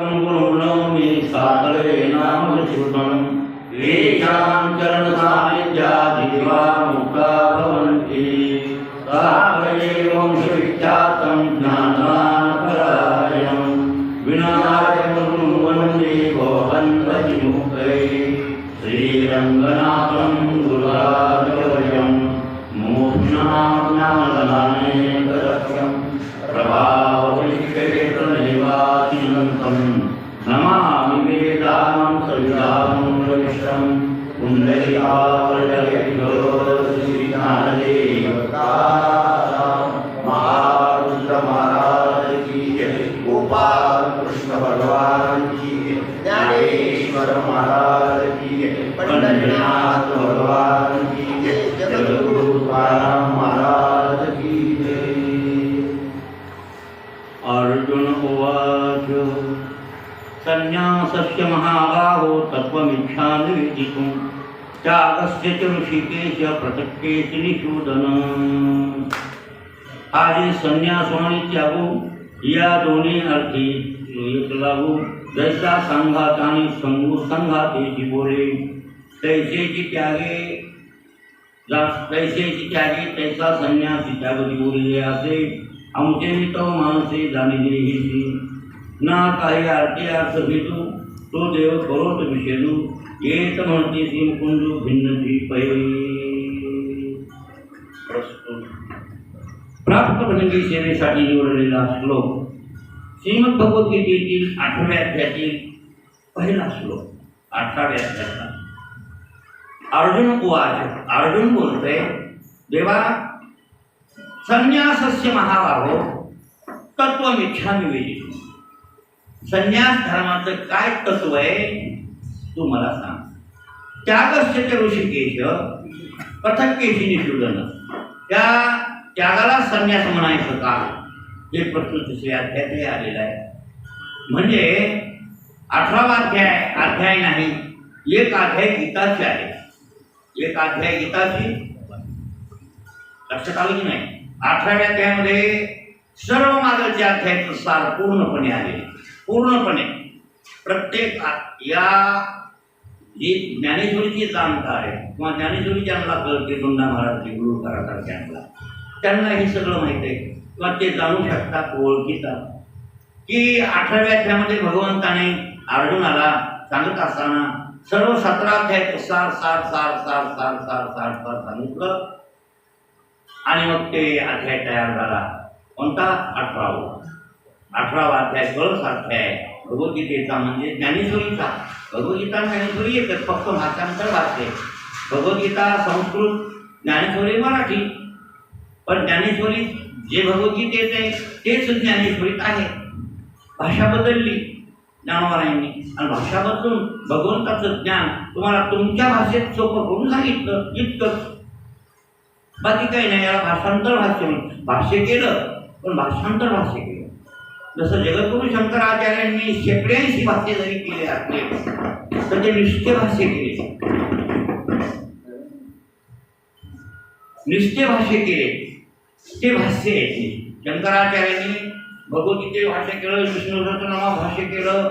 गुरुणोमि सादरे नाम श्रुतं येषां चरणसान्निध्याद्जीवा मुक्ता भवन्ति सागरे वंशविख्यातं ज्ञानवान् परायणं विनायकं वन्दे भवन्तविमुक्तये श्रीरङ्गनाथं गुरुराजवर्यं मूर्ध्नाज्ञानदानेकरक्षं प्रभावविश्वेतनिवासिनं नमामि वेदां सवितां वरिष्ठं पुण्डरीकावलयितो श्रीनाथदेवतां महारुद्र महाराज की जय, गोपाल कृष्ण भगवान की जय, ज्ञानेश्वर महाराज की जय, पंडितनाथ भगवान की जय, जगद्गुरु तुकाराम महाराज की जय। अर्जुन उवाच संन्यासस्य महाबाहो तत्त्वमिच्छामि वेदितुं त्यागस्य च ऋषिकेश प्रत्यक्षेषु निषूदन। आदि संन्यास आणि त्यागो या दोन्ही अर्थी एक लागू जैसा संघात आणि संघातेची बोले तैसेची त्यागे तैसा संन्यासी त्यागती बोलले असे आमचे तो माणसे जाणले ही ना काही आरती अर्थ भेटू तो देव करोत विषेणू येत म्हणते सी मुकुंजू भिन्नती पै। प्राप्त भजनी सेवेसाठी निवडलेला श्लोक श्रीमद भगवद्गीतेतील 8व्या अध्यायातील पहिला श्लोक 18व्या अध्यायाचा। अर्जुन उवाच, अर्जुन बोलतोय देवा संन्यासस्य महाबाहो तत्त्वमिच्छामि वेदितुं। संन्यास धर्माचं काय तत्व आहे तू मला सांग। त्यागस्य च ऋषिकेश पृथक्केशी निषूदन। त्या त्यागाला संन्यास म्हणायचं का हे प्रश्न तिसऱ्या अध्यायात आलेला आहे। म्हणजे 18वा अध्याय नाही, एक अध्याय गीताची आहे, एक अध्याय गीताची लक्षात आलं की नाही। 18व्या अध्यायामध्ये सर्व मागच्या अध्यायाचं सार पूर्णपणे आले, पूर्णपणे प्रत्येक या जी ज्ञानेश्वरीची जाणता आहे किंवा ज्ञानेश्वरी ज्यांना कळते दोंडा महाराजचे गुरु करासारख्यांना त्यांना हे सगळं माहीत आहे किंवा ते जाणू शकतात, ओळखीतात की 18व्या अध्यायामध्ये भगवंताने अर्जुनाला सांगत असताना सर्व 17 अध्यायाचं सार सार सार सार सार सार सार सार सांगितलं आणि मग ते अध्याय तयार झाला कोणता 18वा अध्याय कळस अध्याय भगवद्गीतेचा म्हणजे ज्ञानेश्वरीचा। भगवद्गीता ज्ञानेश्वरी एकच, फक्त भाषांतर भाषे भगवद्गीता संस्कृत, ज्ञानेश्वरी मराठी। पण ज्ञानेश्वरी जे भगवद्गीतेत आहे तेच ज्ञानेश्वरीत आहे। भाषा बदलली ज्ञानोबारायांनी आणि भाषा बदलून भगवंताचं ज्ञान तुम्हाला तुमच्या भाषेत सोपं करून सांगितलं इतकंच, बाकी काही नाही। याला भाषांतर भाष्य भाष्य केलं, पण भाषांतर भाष्य केलं। जसं जगद्गुरु शंकराचार्यांनी 86 भाष्य जरी केले असले तर ते निश्चय भाष्य केले, निश्चय भाष्य केले ते भाष्य आहे। शंकराचार्यांनी भगवद्गीते भाष्य केलं, विष्णू सहस्रनामा भाष्य केलं,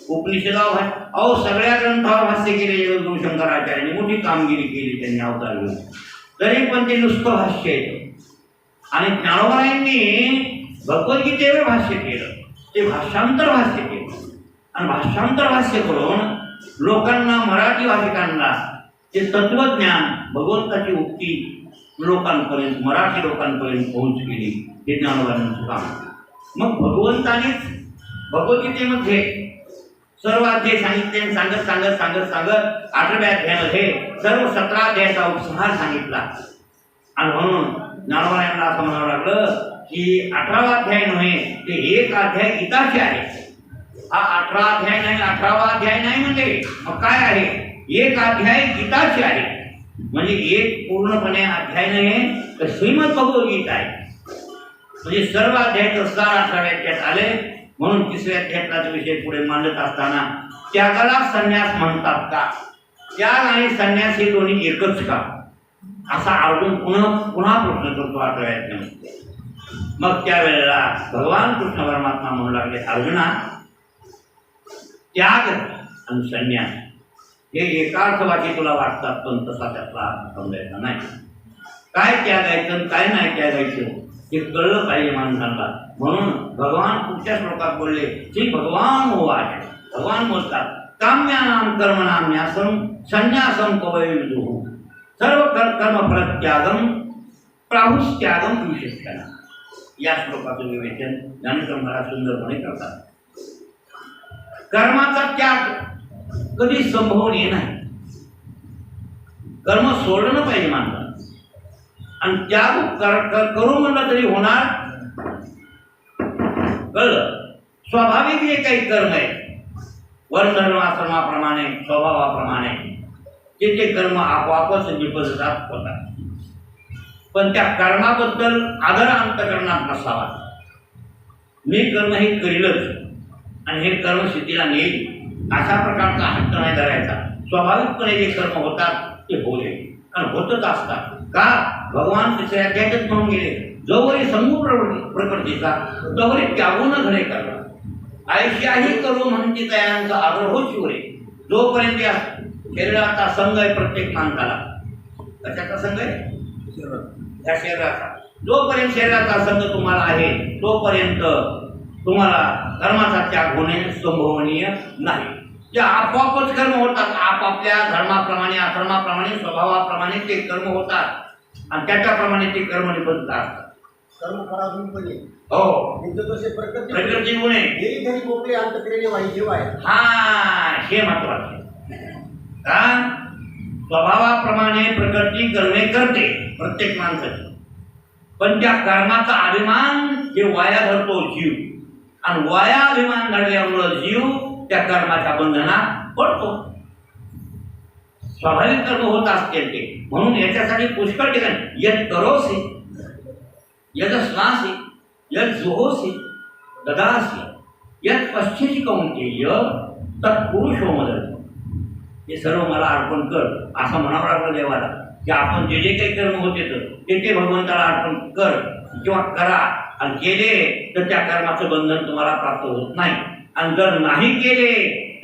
उपनिषदावर भाष्य, अहो सगळ्या ग्रंथावर भाष्य केले जगद्गुरु शंकराचार्यांनी, मोठी कामगिरी केली त्यांनी अवतार घेऊन, तरी पण ते नुसतं भाष्य आहे। आणि ज्ञानोबारायांनी भगवद्गीतेवर भाष्य केलं, ते भाषांतर भाष्य केलं आणि भाषांतर भाष्य करून लोकांना, मराठी भाषिकांना ते तत्वज्ञान भगवंताची उक्ती लोकांपर्यंत, मराठी लोकांपर्यंत पोहोच केली, हे ज्ञानोबारायांचं काम। मग भगवंतानेच भगवद्गीतेमध्ये सर्व अध्याय सांगितले, सांगत सांगत सांगत सांगत 8व्या अध्यायामध्ये सर्व 17 अध्यायाचा उपसंहार सांगितला। आणि म्हणून ज्ञानोबारायांना असं म्हणावं लागलं की 18वा अध्याय नव्हे, ते एक अध्याय गीताचे आहे। हा 18 अध्याय नाही, 18वा अध्याय नाही म्हणजे मग काय आहे, एक अध्याय गीताचे आहे। म्हणजे एक पूर्णपणे अध्याय नाही तर श्रीमद भगवद्गीता आहे। म्हणजे सर्व अध्यायाचं सार 18व्या अध्यायात आले। म्हणून 3ऱ्या अध्यायाचा विषय पुढे मांडत असताना त्यागाला संन्यास म्हणतात का, त्याग आणि संन्यास हे दोन्ही एकच का, असा अर्जुन पुन्हा प्रश्न करतो 18व्या अध्यायामध्ये। मग त्यावेळेला भगवान कृष्ण परमात्मा म्हणू लागले, अर्जुना त्याग आणि संन्यास हे एकार्थवाची तुला वाटतात, पण तसा त्यातला अर्थ समजायचा नाही. काय त्यागायचं काय नाही त्यागायचं हे कळलं पाहिजे माणसाला. म्हणून भगवान पुढच्या श्लोकात बोलले, श्री भगवान उवाच, भगवान बोलतात, काम्यानाम कर्मणाम न्यासम संन्यासम कवये विदुः सर्व कर्म त्यागम प्राहुस्त्यागम विशेषण. या श्लोकाचं विवेचन ज्ञानेश्वर महाराज सुंदरपणे करतात. कर्माचा त्याग कधी संभवनीय नाही. कर्म सोडणं पाहिजे माणसाला, आणि त्याग करू म्हणलं तरी होणार. कळलं? स्वाभाविक जे काही कर्म आहे वर्णधर्म आश्रमाप्रमाणे स्वभावाप्रमाणे ते कर्म आपोआपच निपजतात होतात. पण त्या कर्माबद्दल आदर अंतकरणात नसावा. मी कर्म हे करीलच आणि हे कर्म स्थितीला नेईल अशा प्रकारचा हट्ट नाही धरायचा. स्वाभाविकपणे जे कर्म होतात ते होऊ दे, आणि होतच असतात. का? भगवान तिसऱ्या अध्यायातच म्हणून गेले, जोवरी समूह प्रकृतीचा तोवरी त्यागून घडे करला आयुष्याही करू म्हणते तयांचा आग्रह शिवरे. जोपर्यंत या शरीराचा संघ आहे प्रत्येक माणसाला, कशाचा संघ आहे? या शरीराचा. जोपर्यंत शरीराचा संघ तुम्हाला आहे तोपर्यंत तुम्हाला कर्माचा त्याग होणे संभवनीय नाही. जे आपोआपच कर्म होतात, आपापल्या धर्माप्रमाणे अधर्माप्रमाणे स्वभावाप्रमाणे ते कर्म होतात, आणि त्याच्याप्रमाणे ते कर्म निबंधतात. कर्म करावून पण हो, प्रकृती गुणे हे घरी मोकळे अंतकरणे वाईट आहे. हा, हे महत्वाचे. का? स्वभावाप्रमाणे प्रकृती करणे करते प्रत्येक माणसाची, पण त्या कर्माचा अभिमान हे वाया धरतो जीव, आणि वाया अभिमान घडल्यामुळं जीव त्या कर्माच्या बंधनात पडतो. स्वाभाविक कर्म होत असतील ते. म्हणून याच्यासाठी पुष्कळ ठिकाणी यत करोसी यत स्नासी यत जुहोसी ददासी यत पश्चिती कौंतेय तत्पुरुषो मदत. हे सर्व मला अर्पण कर असं म्हणावं लागलं देवाला, की आपण जे जे काही कर्म होते ते भगवंताला अर्पण कर किंवा करा, आणि केले तर त्या कर्माचं बंधन तुम्हाला प्राप्त होत नाही, आणि जर नाही केले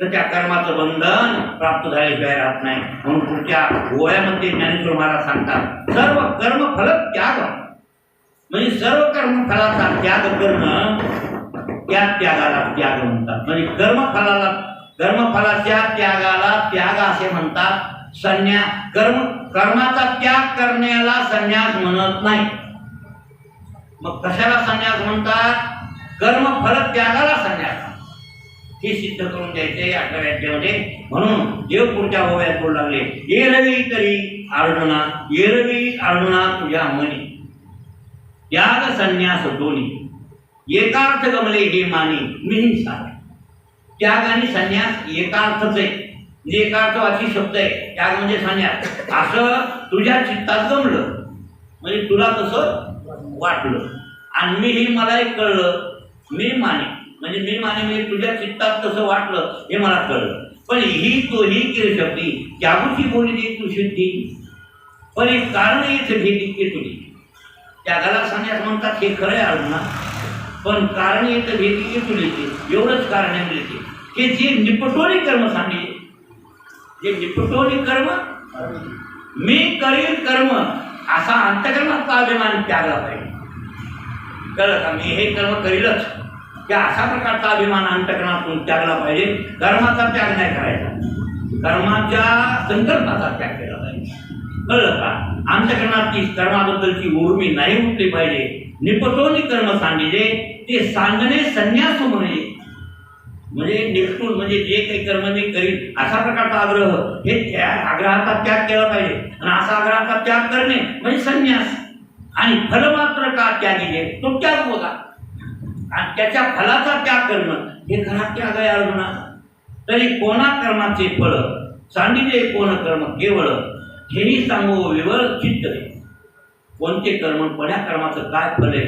तर त्या कर्माचं बंधन प्राप्त झाल्याशिवाय राहत नाही. म्हणून पुढच्या ओळ्यामध्ये ज्ञानेश्वर महाराज सांगतात, सर्व कर्म फल त्याग, म्हणजे सर्व कर्मफलाचा त्याग करणं त्या त्यागाला त्याग म्हणतात. म्हणजे कर्मफलाच्या त्यागाला त्याग असे म्हणतात. कर्माचा त्याग करण्याला संन्यास म्हणत नाही. मग कशाला संन्यास म्हणतात? कर्मफल त्यागाला संन्यास हे सिद्ध करून द्यायचे अठरा अध्यायामध्ये. म्हणून देव पुढच्या ओव्यात बोलू लागले, एरवी तरी अर्जुना, एरवी अर्जुना तुझ्या मनी त्याग संन्यास दोन्ही एकार्थ गमले हे मानी मी सांग. त्याग आणि संन्यास एकार्थच आहे, म्हणजे एकार्थवाची शब्द आहे. त्याग म्हणजे संन्यास. असं तुझ्या चित्तात गमलं म्हणजे तुला तसं वाटलं, आणि मी हे मला एक कळलं, मी माने म्हणजे मी माने म्हणजे तुझ्या चित्तात तसं वाटलं हे मला कळलं. पण ही तोही केली शक्ती त्यागूची बोली दे तू शुद्धी, पण एक कारण इथे भेटी की तुझी. त्यागाला संन्यास म्हणतात हे खरं आहे अर्जुना, पण कारण येतं भेटी की तुझी एवढंच कारण आहे मिळते. हे जे निपटोनी कर्म सांगले, जे निपटोनी कर्म मी करील कर्म असा अंतकरणाचा अभिमान त्यागला पाहिजे. कळलं का? मी हे कर्म करीलच त्या अशा प्रकारचा अभिमान अंतकरणातून त्यागला पाहिजे. कर्माचा त्याग नाही करायचा, कर्माच्या संकल्पाचा त्याग केला पाहिजे. कळलं का? अंतकरणाची कर्माबद्दलची उर्मी नाही उठली पाहिजे. निपटोनी कर्म सांगितले ते सांगणे संन्यास म्हणजे निपटून म्हणजे जे काही कर्म मी करीन अशा प्रकारचा आग्रह, हे आग्रहाचा त्याग केला पाहिजे. आणि असा आग्रहाचा त्याग करणे म्हणजे संन्यास. आणि फल मात्र का त्यागी तो त्याग बघा, आणि त्याच्या फलाचा त्याग करणं हे खरा त्याग आहे अर्जुना. तरी कोणा कर्माचे फळ सांगितले कोण कर्म केवळ हेही सांगू विवळ चित्त दे. कोणते कर्म कोण्या कर्माचं काय फल आहे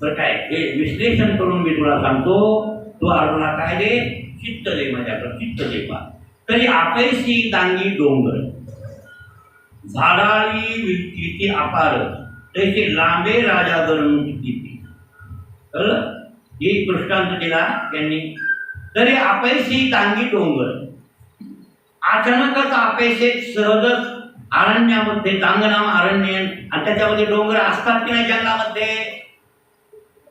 बरं काय हे विश्लेषण करून मी तुला सांगतो. तू अर्जुना काय दे? चित्त दे, माझ्याकडे चित्त दे पा. तरी आपैसी दांगी डोंगर झाडाळी किती अपार तैसे लांबे राजा गण किती. कळलं? ही दृष्टांत दिला त्यांनी. तरी अपयशी दांगी डोंगर अचानकच अपयशे सहजच अरण्यामध्ये दांगनाम अरण्य आणि त्याच्यामध्ये डोंगर असतात की नाही जंगलामध्ये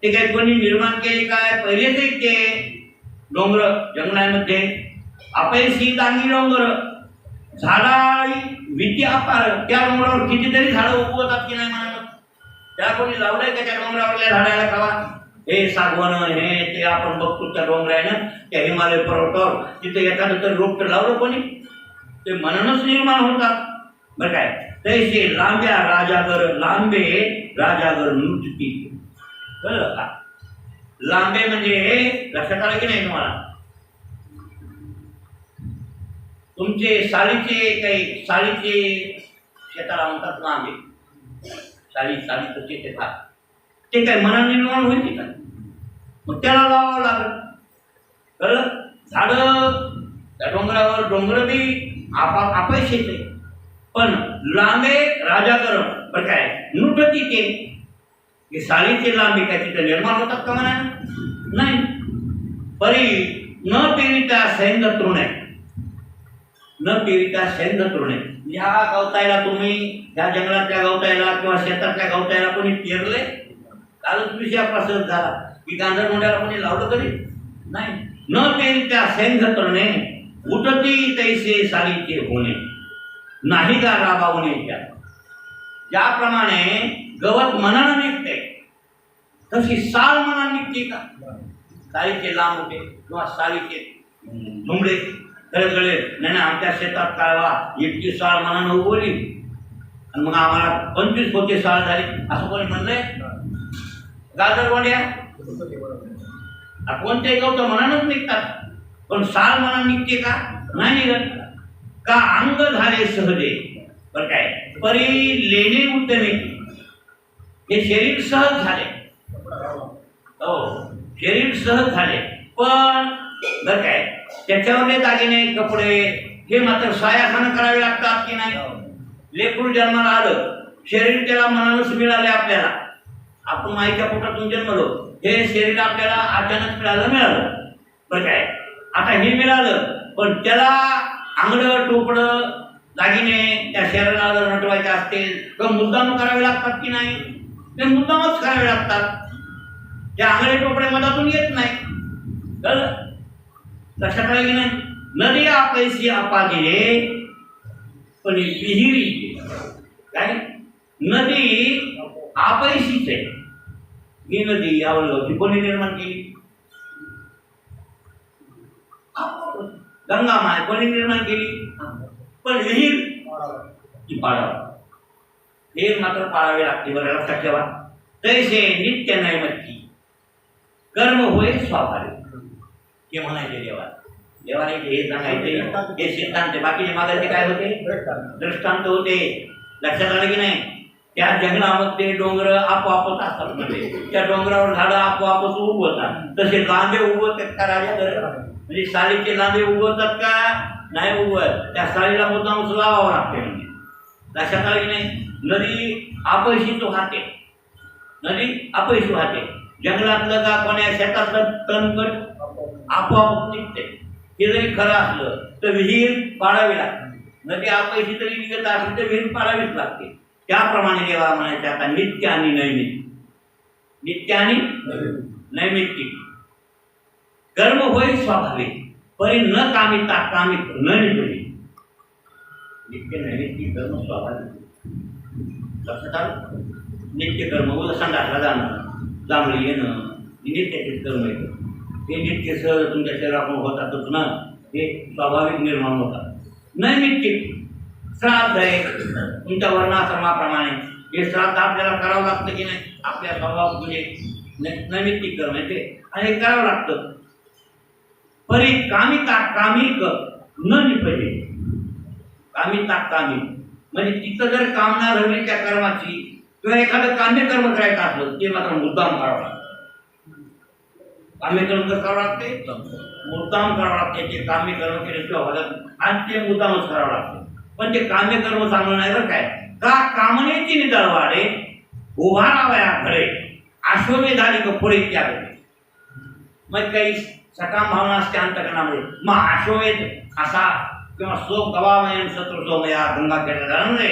ते काही कोणी निर्माण केले काय पहिलेच ते डोंगर जंगलामध्ये अपयशी दांगी डोंगर झाडाळी भीती अपार त्या डोंगरावर कितीतरी झाडं उगवतात की नाही म्हणा त्या कोणी लावलंय का त्या डोंगरावरल्या झाडाला कवा हे सागवण हे ते आपण बघतो त्या डोंगरानं त्या हिमालय पर्वतावर तिथे एखादं तरी रोपटं लावलं कोणी ते मननच निर्माण होतात बरं काय तैसे लांब्या राजागर लांबे राजागर नृत्य कळलं का लांबे म्हणजे लक्षात आलं की नाही तुम्हाला तुमचे साळीचे शेताला म्हणतात लांबे साळीचं शेत येतात ते काय मना निर्माण होईल का मग त्याला लावावं लागलं कळलं झाडं त्या डोंगरावर डोंगर बी अपयशीच आहे पण लांबे राजागर बरं काय नृटती ते साळीचे लांबे काय तिथे निर्माण होतात का म्हणा नाही परी न पेरिता सैंद तृणे न पेरिता सैंद तृणे या गवतायला तुम्ही या जंगलातल्या गवतायला किंवा शेतातल्या गवतायला कोणी पेरले कालच विषय प्रसन्न झाला की गांधर मोंड्याला कोणी लावलं कधी नाही न पेरिता सैंद तृणे उठती तैसे साळीचे होणे नाही का राबावणे ज्याप्रमाणे गवत मनानं निघते तशी साल मनानं निघते का साळीचे लांब होते किंवा साळीचे धुमडे गळे नाही आमच्या शेतात काढवा इतकी साळ मनानं उगवली आणि मग आम्हाला 25 पोते साळ झाली असं कोणी म्हणलंय गाजरवाड्या कोणते गवत मनानच निघतात पण साल मनानं निघते का नाही निघत का अंग झाले सहजे बरं काय परी लेणे उद्यमे हे शरीर सहज झाले हो शरीर सहज झाले पण बरं काय त्याच्यावरले दागिने कपडे हे मात्र सायाखानं करावे लागतात की नाही लेकरू जन्माला आलं शरीर त्याला मनानच मिळाले आपल्याला आपण माईच्या पोटातून जन्मलो हे शरीर आपल्याला अचानक मिळालं बरं काय आता हे मिळालं पण त्याला आंगडं टोपडं दागिने त्या शरीराला नटवायचे असतील तर मुद्दाम करावे लागतात की नाही ते मुद्दामच करावे लागतात त्या आंगडे टोपडे मधातून येत नाही कळलं लक्षात आलं की नाही नदी अपयशी आपा गेले पण विहिरी काय नदी अपयशीच आहे ही नदी यावं कोणी निर्माण केली गंगा माय कोणी निर्माण केली पण विहीर ती पाडावं हे मात्र पाळावे लागते बरं लक्षात ठेवा तैसे नित्य नैमित्तिक कर्म होय स्वाभाविक हे म्हणायचे देवाने हे सांगायचे हे सिद्धांत बाकीचे मागायचे काय होते दृष्टांत होते लक्षात आलं की नाही त्या जंगलामध्ये डोंगर आपोआपच असतात म्हणजे त्या डोंगरावर झाडं आपोआपच उगवतात तसे लांबे उगवतात का राजा म्हणजे साळीचे लांबे उगवतात का नाही उगवत त्या साळीला मुद्दाम लावावं लागते म्हणजे लक्षात आलं की नाही नदी अपयशीच वाहते नदी अपयशी वाहते जंगलातलं का कोण्या शेतातलं तणकट आपोआप निघते हे जरी खरं असलं तर विहीर पाडावी लागते नदी अपयशी जरी निघत असली तर विहीर पाडावीच लागते त्याप्रमाणे देवा म्हणायचे आता नित्य आणि नैमित्तिक नित्य आणि नैमित्तिक कर्म होय स्वाभाविक परी न कामिता कामित न निपटी नित्य नैमित्तिक कर्म स्वाभाविक लक्षात आलं नित्य कर्म उद्या संडासला जाणं जांभळी येणं नित्याचे कर्म येतं हे नित्य सहज तुमच्या शरीरातून होतातच ना हे स्वाभाविक निर्माण होतात नैमित्तिक श्राद्ध आहे तुमच्या वर्णाश्रमाप्रमाणे हे श्राद्ध आपल्याला करावं लागतं की नाही आपल्या स्वभाव म्हणजे नैमित्तिक कर्म आहे ते आणि हे करावं लागतं परी कामिता कामिक न निपजे कामिता कामिक म्हणजे तिथं जर कामना राहिली त्या कर्माची किंवा एखादं काम्य कर्म करायचं असलं ते मात्र मुद्दाम करावं लागतं काम्य कर्म तर करावं लागते मुद्दाम करावं लागते ते काम्य कर्म केल्याशिवाय होतात आणि ते मुद्दामच करावं लागतं पण ते काम्य कर्म चांगलं नाही बरं काय का कामनेची निदळ वाढे उभा राहावया घडे आश्वमेधानिक पुढे त्याग मग काही सकाम भावना असते अंतकरणामध्ये. मग आशोवेद असा किंवा शोक गवामयन शत्रुसोमया गंगा केले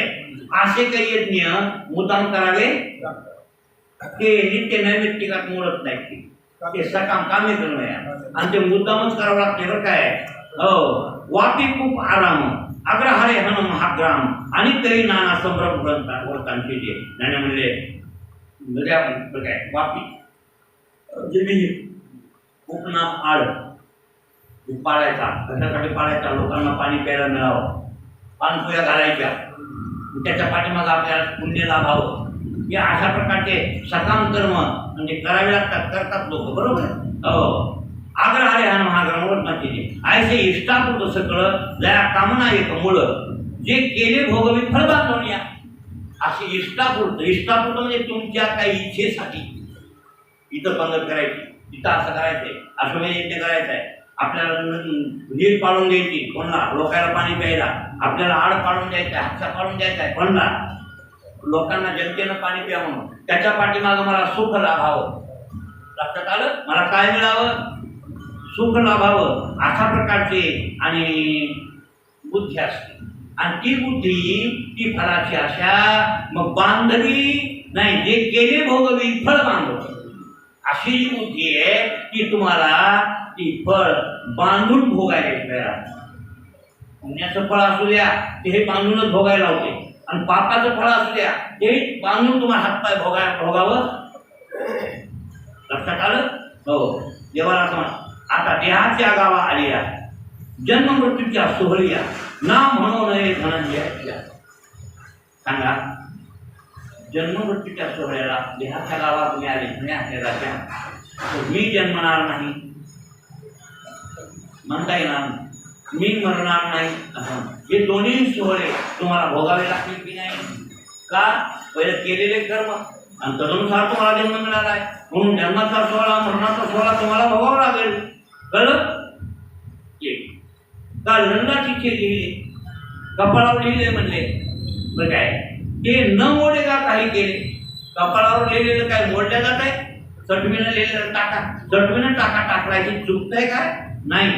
असे काही यज्ञ मुद्दाम करावे ते नित्य नैमित्तिकात मोडत नाही. ते सकाम कामे करणं या आणि ते मुद्दामच करावं लागते बरं काय. हो वापी खूप आराम अग्रहारे हन महाग्राम आणि तरी नाना संभ्रम व्रतांचे जे नाण्या म्हणले नद्या काय वापी जमिनी खूप नाम आड पाळायचा. कशासाठी पाळायचा? लोकांना पाणी प्यायला मिळावं, पानपोया घालायच्या, त्याच्या पाठीमागं आपल्याला पुण्य लाभावं. या अशा प्रकारचे सकाम कर्म म्हणजे करावे लागतात, करतात लोक, बरोबर आहे. हो आग्रहारे हा महाग्रह वर्तनाचे ऐसे इष्टापूर्त सगळं जया कामना एक मुळं जे केले भोगवी फळ बांधवण्या. अशी इष्टापूर्त म्हणजे तुमच्या काही इच्छेसाठी इथं पंगत करायची, इथं असं करायचंय, अश्वमेध यज्ञ करायचं आहे, आपल्याला विहीर पाडून द्यायची कोणला, लोकांना पाणी प्यायला, आपल्याला आड पाडून द्यायचं आहे, हातचा पाडून द्यायचा आहे कोणला, लोकांना जनतेनं पाणी प्या म्हणून. त्याच्या पाठीमागं मला सुख लाभावं. लक्षात आलं? मला काय मिळावं? सुख लाभावं अशा प्रकारचे आणि बुद्धी असते. आणि ती बुद्धी ती फळाची आशा मग बांधवी नाही, जे केले भोगवी फळ बांधव अशी जी बुद्धी आहे ती तुम्हाला ती फळ बांधून भोगायला. पुण्याचं फळ असू द्या ते हे बांधूनच भोगायला होते, आणि पापाचं फळ असू द्या ते बांधून तुम्हाला हातपाय भोगावं. लक्षात आलं? हो. देवाला म्हणा आता देहाच्या गावा आलिया जन्म मृत्यूच्या सोहळीया ना म्हणू नये धनंजय. सांगा, जन्म मृत्यूच्या सोहळ्याला देहाच्या गावात तुम्ही आले राजा, मी जन्मणार नाही म्हणता येणार नाही, मी मरणार नाही. हे दोन्ही सोहळे तुम्हाला भोगावे लागतील की नाही? का? पहिले केलेले कर्म आणि तदनुसार तुम्हाला जन्म मिळाला आहे, म्हणून जन्माचा सोहळा मरणाचा सोहळा तुम्हाला भोगावा लागेल. कळलं? का रंगाची लिहिले कपाळावर लिहिले म्हणले बरं काय, ते न मोडे का काही केले. कपाळावर लिहिलेलं काय मोडल्या जात आहे? चटवीनं लिहिलेलं टाका, चटवीनं टाका टाकलायची चुकतंय काय? नाही.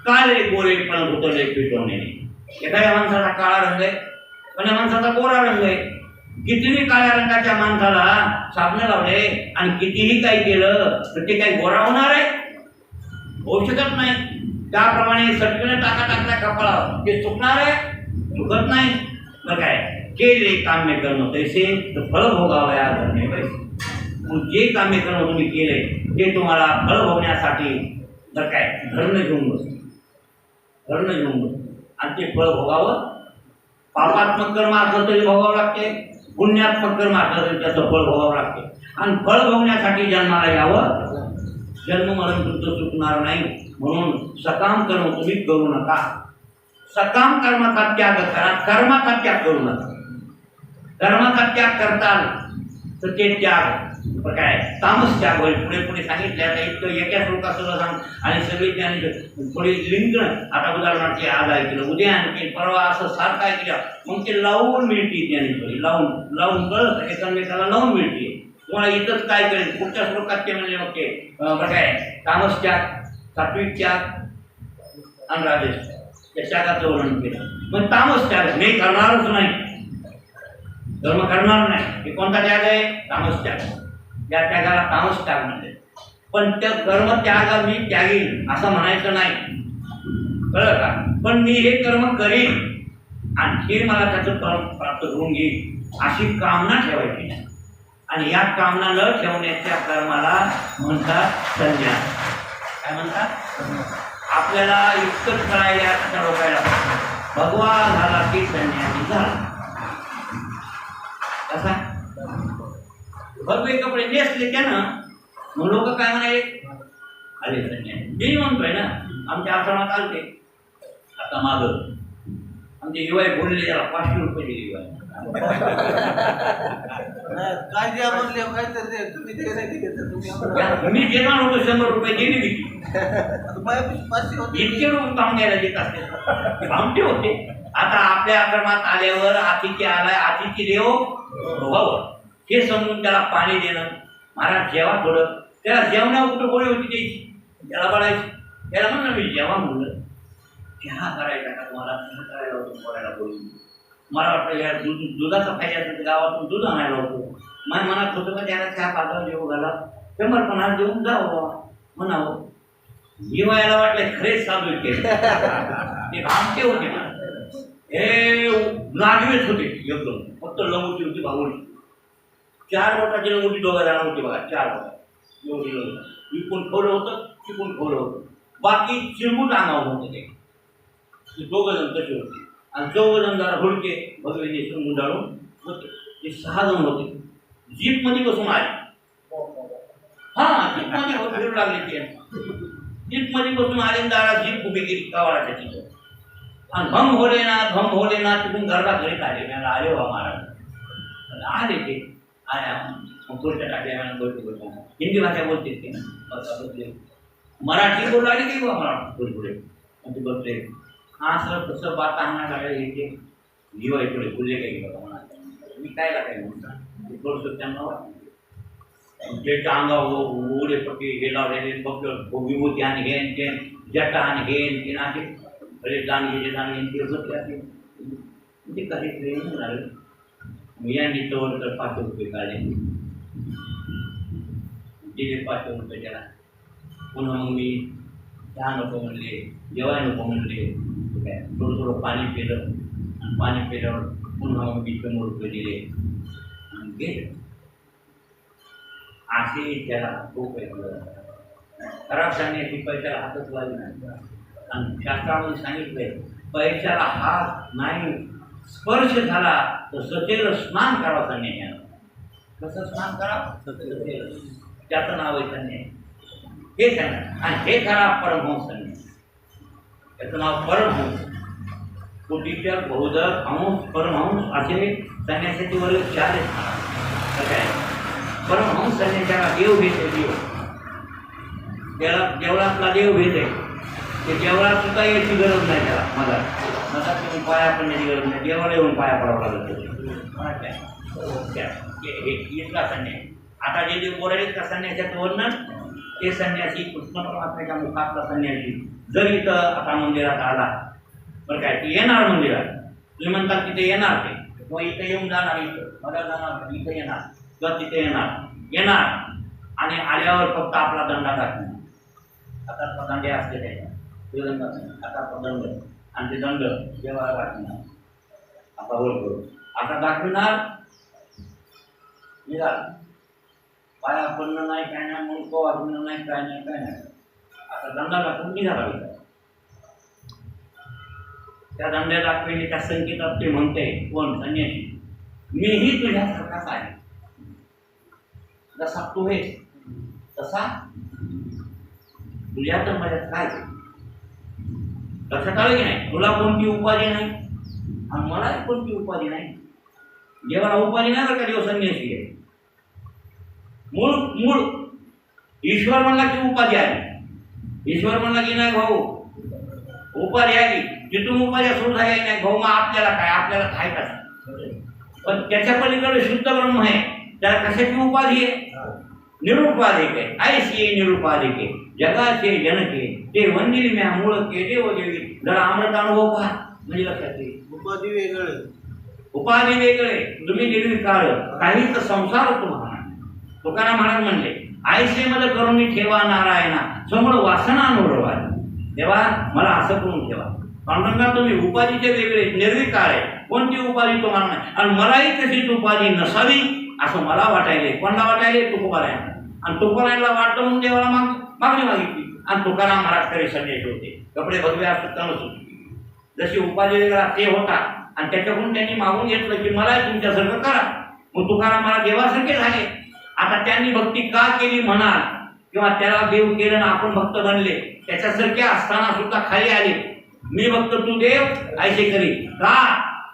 काळे गोरे पण उतरले पिटवणे. एखाद्या माणसाचा काळा रंग आहे पण या माणसाचा गोरा रंग आहे. कितीही काळ्या रंगाच्या माणसाला साबण लावले आणि कितीही काही केलं तर ते काही गोरा होणार आहे? होऊ शकत नाही. त्याप्रमाणे चटवीनं टाका टाकल्या कपाळावर ते चुकणार आहे? चुकत नाही. बरं काय, केले काम्य कर्म तैसे तर फळ भोगावया करणे पैसे. मग जे काम्य कर्म तुम्ही केले ते तुम्हाला फळ भोगण्यासाठी बरं काय धरणं घेऊन बस, धरणं घेऊन बस आणि ते फळ भोगावं. पापात्मक कर्म असलं तरी भोगावं लागते, पुण्यात्मक कर्म असलं तरी त्याचं फळ भोगावं लागते. आणि फळ भोगण्यासाठी जन्माला यावं. जन्म मरण तुमचं चुकणार नाही, म्हणून सकाम कर्म तुम्ही करू नका. सकाम कर्माचा त्याग करा, कर्माचा त्याग करू नका. कर्माचा त्याग करताल तर ते त्याग काय तामस त्याग होईल. पुढे पुढे सांगितले. आता इतकं एका श्लोकात सगळं सांग आणि सगळी ज्ञान थोडी लिंक. आता उदाहरणार्थ आज ऐकलं, उद्या आणखी परवा असं सारखं ऐकलं, मग ते लावून मिळते ज्ञानेश्वरी, लावून लावून कळत एकमेकाला लावून मिळते. तुम्हाला इथंच काय करेल पुढच्या श्लोकात ते म्हणले मग ते बरं काय तामस त्याग, सात्विक त्याग आणि राजेश त्या त्यागाचं वर्णन केलं. मग तामस त्याग मी करणारच नाही, धर्म करणार नाही. हे कोणता त्याग आहे? तामस त्याग. या त्यागाला तामस त्याग म्हणते. पण त्या कर्म त्याग मी त्यागीन असं म्हणायचं नाही, कळलं का? पण मी हे कर्म करीन आणि हे मला त्याचं फळ प्राप्त करून घेईन अशी कामना ठेवायची नाही. आणि या कामना न ठेवण्याच्या कर्माला म्हणतात संन्यास. काय म्हणतात? आपल्याला इतकंच करायला त्या लोकांना भगवान झाला की संन्यासी झाला. कसा भगवे कपडे नेसले त्यानं मग लोक काय म्हणाले? अरे संन्यासी. मी म्हणतोय ना, आमच्या आश्रमात आलते आता मागं आमचे युवाई बोलले त्याला 500 रुपये दिले. युवा मी देणार होतो 100 रुपये दिली मी. इतके रुपये काम द्यायला देत असते भामटे होते. आता आपल्या आश्रमात आल्यावर अतिथी आलाय, अतिथी देव भोगावं हे समजून त्याला पाणी देणं. महाराज जेवा थोडं, त्याला जेवणा कुठं गोळी होती द्यायची, त्याला बळायची. त्याला म्हणलं मी जेव्हा म्हणलं चहा करायचा का तुम्हाला चहा करायला होतो बोलायला बोलून मला वाटतं या दुधाचा फायदा असेल तर गावातून दूध आणायला होतो माझ्या मनात होतं का त्याला चहा पाजावा जेव घाला शंभरपणा देऊन जावं म्हणावं हिवायला वाटलं खरेच चालू केले ते भामटे होते ना हे नागवेच होते एकदम फक्त लंगोटी होती भावडी 4 बोटाची लंगोटी दोघा जण होती बघा 4 बोटा एवढी लंगोटी विकून खवलं होतं चिकून खवलं होतं बाकी चिरमुट अंगावर होतं ते 2 जण तसे होते आणि 4 जण जरा हुडके भगवे नेसून मुंडाळून होते ते 6 जण होते जीपमध्ये बसून आले हां जीपमध्ये फिरू लागले ते जीपमध्ये बसून आले दारा जीप उभी केली कावळाच्या तिथं आणि भम भोलेनाथ तिथून घरला घरी आले मला आले वा महाराज आले ते आल्या पुढच्या टाकल्या गोष्टी हिंदी भाषा बोलते ते बसले मराठी बोलू लागली की बा मराठी पुढे ते बसले हा सर तसं बात आणणार लागले हे जीवा इकडे फुले काही बघा म्हणा मी काय काय म्हणता थोडंसं त्यांना त्याच्या अंगावर उडे पट्टी हे लावलेले फक्त विभूती आणि हे जटा आणि हे नाते अरे दानगे ते होते असे ते काही ट्रेनिंग झालं मी या नीटवर तर 500 रुपये काढले दिले 500 रुपये त्याला पुन्हा मग मी चहा नको म्हणले जेवाय नको म्हणले काय थोडं पाणी पिलं आणि पाणी पिल्यावर पुन्हा मग मी 100 रुपये दिले आणि गेले असे त्याला खूप खराब सांगण्याची पैशाला हातच लावली नाही आणि शास्त्रामध्ये सांगितलंय पैशाला हात नाही स्पर्श झाला तर सचेल स्नान करावं संन्यास कसं स्नान करावं त्याचं नाव आहे संन्यास हे संन्यास आणि हे करा परमहंस संन्यास त्याचं नाव परमहंस कोटीच्या बहुधर अंश परमहंस असे संन्यासाचे वर्ग 4 आहेत काय परमहंस संन्यासाला देव भेट देव त्याला देवळातला देव भेट आहे ते देवळात सुद्धा यायची गरज नाही त्याला मला तुम्ही पाया पडण्याची गरज नाही देवाला येऊन पाया पडावं लागत इतका संन्यास आता जे देव बोलायचे का संन्यासाचं वर्णन ते संन्यासी कृष्ण परमात्म्याच्या मुखातला संन्यासी जर इथं आता मंदिरात आला बरं काय ते येणार मंदिरात तुम्ही म्हणतात तिथे येणार ते किंवा इथं येऊन जाणार इथं मला जाणार इथं येणार किंवा तिथे येणार आणि आल्यावर फक्त आपला दंडा टाकणार आता दंडे असते त्याच्या आता दंड आणि ते दंड देवाला दाखविणार आता ओळख आता दाखविणार निघाल पाया पडणं नाही काय नाही मुलको वाजणं नाही काय नाही आता दंडा दाखवून निघाला त्या दंड्या दाखविले त्या संकेतात ते म्हणते कोण संन्यासी मीही तुझ्यासारखाच आहे जसा तू हे तसा तुझ्या तर माझ्यात काय लक्षात आलं की नाही तुला कोणती उपाधी नाही आणि मला कोणती उपाधी नाही देवाला उपाधी नाही बरं का देव संन्यासी आहे मूळ ईश्वर म्हणला की उपाधी आली ईश्वर म्हणला की नाही भाऊ उपाधी आली जिथून उपाध्या सुरू झाल्या नाही भाऊ मग आपल्याला काय कसं पण त्याच्या पलीकडे शुद्ध ब्रह्म आहे त्याला कशाची उपाधी आहे निरुपाधिक आहे ऐशी निरुपाधिक जगाचे जनके ते वंदिल म्या मूळ के देव देवी जरा अमृत अनुभव पहा म्हणजे लक्षात येईल उपाधी वेगळे तुम्ही निर्विकार काहीच संसार तुम्हाला तुकाराम महाराज म्हणले आयसे मध्ये करून ठेवा नारायणा समोर वासना नोरवा तेव्हा मला असं करून ठेवा पांडुरंगा तुम्ही उपाधीचे वेगळे निर्विकार आहे कोणती उपाधी तुम्हाला नाही आणि मलाही तशीच उपाधी नसावी असं मला वाटायले कोणाला वाटायले तुकोबारायणला आणि तुकोबारायणला वाटलं म्हणून देवाला मागणी मागितली आणि तुकाराम महाराज तरी संन्यासी होते कपडे भगवे असताना होते जशी उपाधी वेगळा ते होता आणि त्याच्याकडून त्यांनी मागून घेतलं की मला तुमच्यासारखं करा मग तुकाराम महाराज देवासारखे झाले आता त्यांनी भक्ती का केली म्हणाल किंवा त्याला देव केलं ना आपण भक्त बनले त्याच्यासारखे असताना सुद्धा खाली आले मी भक्त तू देव ऐसे करी का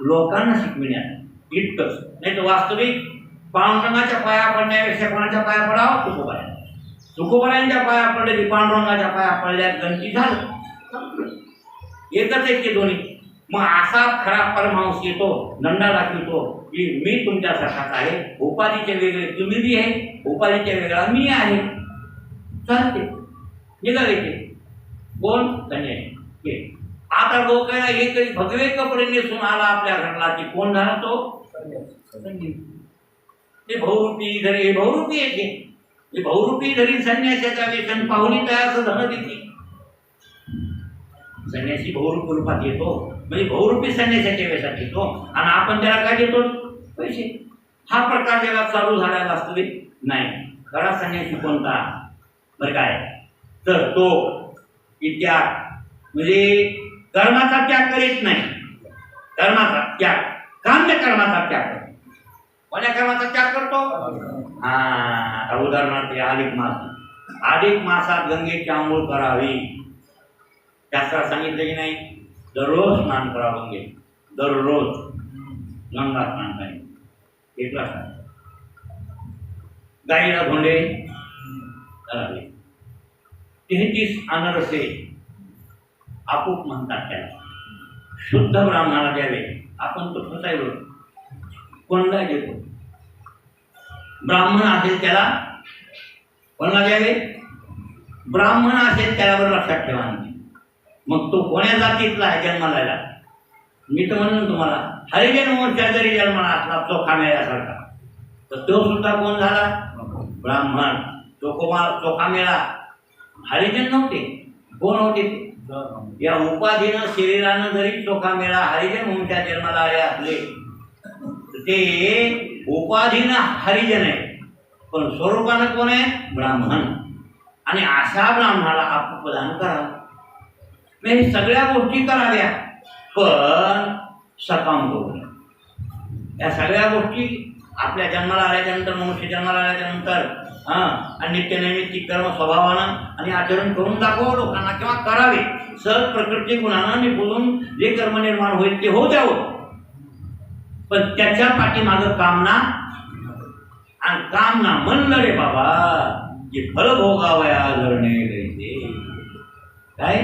लोकांना शिकविण्यात इतकंच नाही तर वास्तविक पांडुरंगाच्या पाया पडण्यापेक्षा कोणाच्या पाया पडावं तुकोबारायांच्या पाया पडले की पांडुरंगाच्या पाया पडल्यात गणती झालं एकच एक ते दोन्ही मग असा खरा परमहंस येतो दंडा दाखवितो की मी तुमच्यासारखाच आहे उपाधीचे वेगळे तुम्ही बी आहे उपाधीचे वेगळा मी आहे चालते निघाले ते कोण संन्यासी हे. आता लोकांना हे तरी भगवे कपडे नेसून आला आपल्या घरला की कोण झाला तो संन्यासी. ते बहुरूपी धरी हे बहुरूपी येते हे बहुरूपी धरी संन्यासाचा वेतन पाहुणी तयार धन देते. संन्यासी बहुरूपी रूपात येतो म्हणजे बहुरूपी संन्यासाच्या वेशात येतो आणि आपण त्याला काय देतो पैसे. हा प्रकार जेव्हा चालू झाला वास्तविक नाही. खरा संन्यासी कोणता बरं काय तर तो त्याग म्हणजे कर्माचा त्याग करीत नाही. कर्माचा त्याग काम्य कर्माचा त्याग करतो. कोण्या कर्माचा त्याग करतो हा उदाहरणार्थ अधिक मास. अधिक मासात गंगेची आंघोळ करावी शास्त्रात सांगितलं की नाही. दररोज स्नान करावं गंगेत दररोज गंगा स्नान करावे. एकला गाईला धोंडे करावे. 33 अनरसे आपूप म्हणतात त्याला शुद्ध ब्राह्मणाला द्यावे. आपण तो फसायलो कोणला देतो. ब्राह्मण असेल त्याला कोणाला द्यावे. ब्राह्मण असेल त्याला बरं लक्षात ठेवा. मग तो कोण्या जातीतला आहे जन्माला. मी तर म्हणून तुम्हाला हरिजन मोर्चा जरी जन्माला असला चोखा मेळ्यासारखा तर तो सुद्धा कोण झाला ब्राह्मण. चोखा मेळा हरिजन नव्हते. कोण होते या उपाधीनं शरीरानं जरी चोखा मेळा हरिजन मोर्चा जन्माला आले असले ते उपाधीनं हरिजन आहे पण स्वरूपानं कोण आहे ब्राह्मण. आणि अशा ब्राह्मणाला आपण प्रदान करावं. म्हणजे सगळ्या गोष्टी कराव्या पण सकाम करू नये. या सगळ्या गोष्टी आपल्या जन्माला आल्याच्यानंतर मनुष्य जन्माला आल्याच्यानंतर आणि नित्यनैमित्ती कर्म स्वभावानं आणि आचरण करून दाखवावं लोकांना किंवा करावे. सहज प्रकृती गुणानं निपुण जे कर्म निर्माण होईल ते होऊ द्यावं पण त्याच्या पाठीमागं कामना आणि कामना म्हणलं रे बाबा की फळ भोगावया धरणे गैसे. काय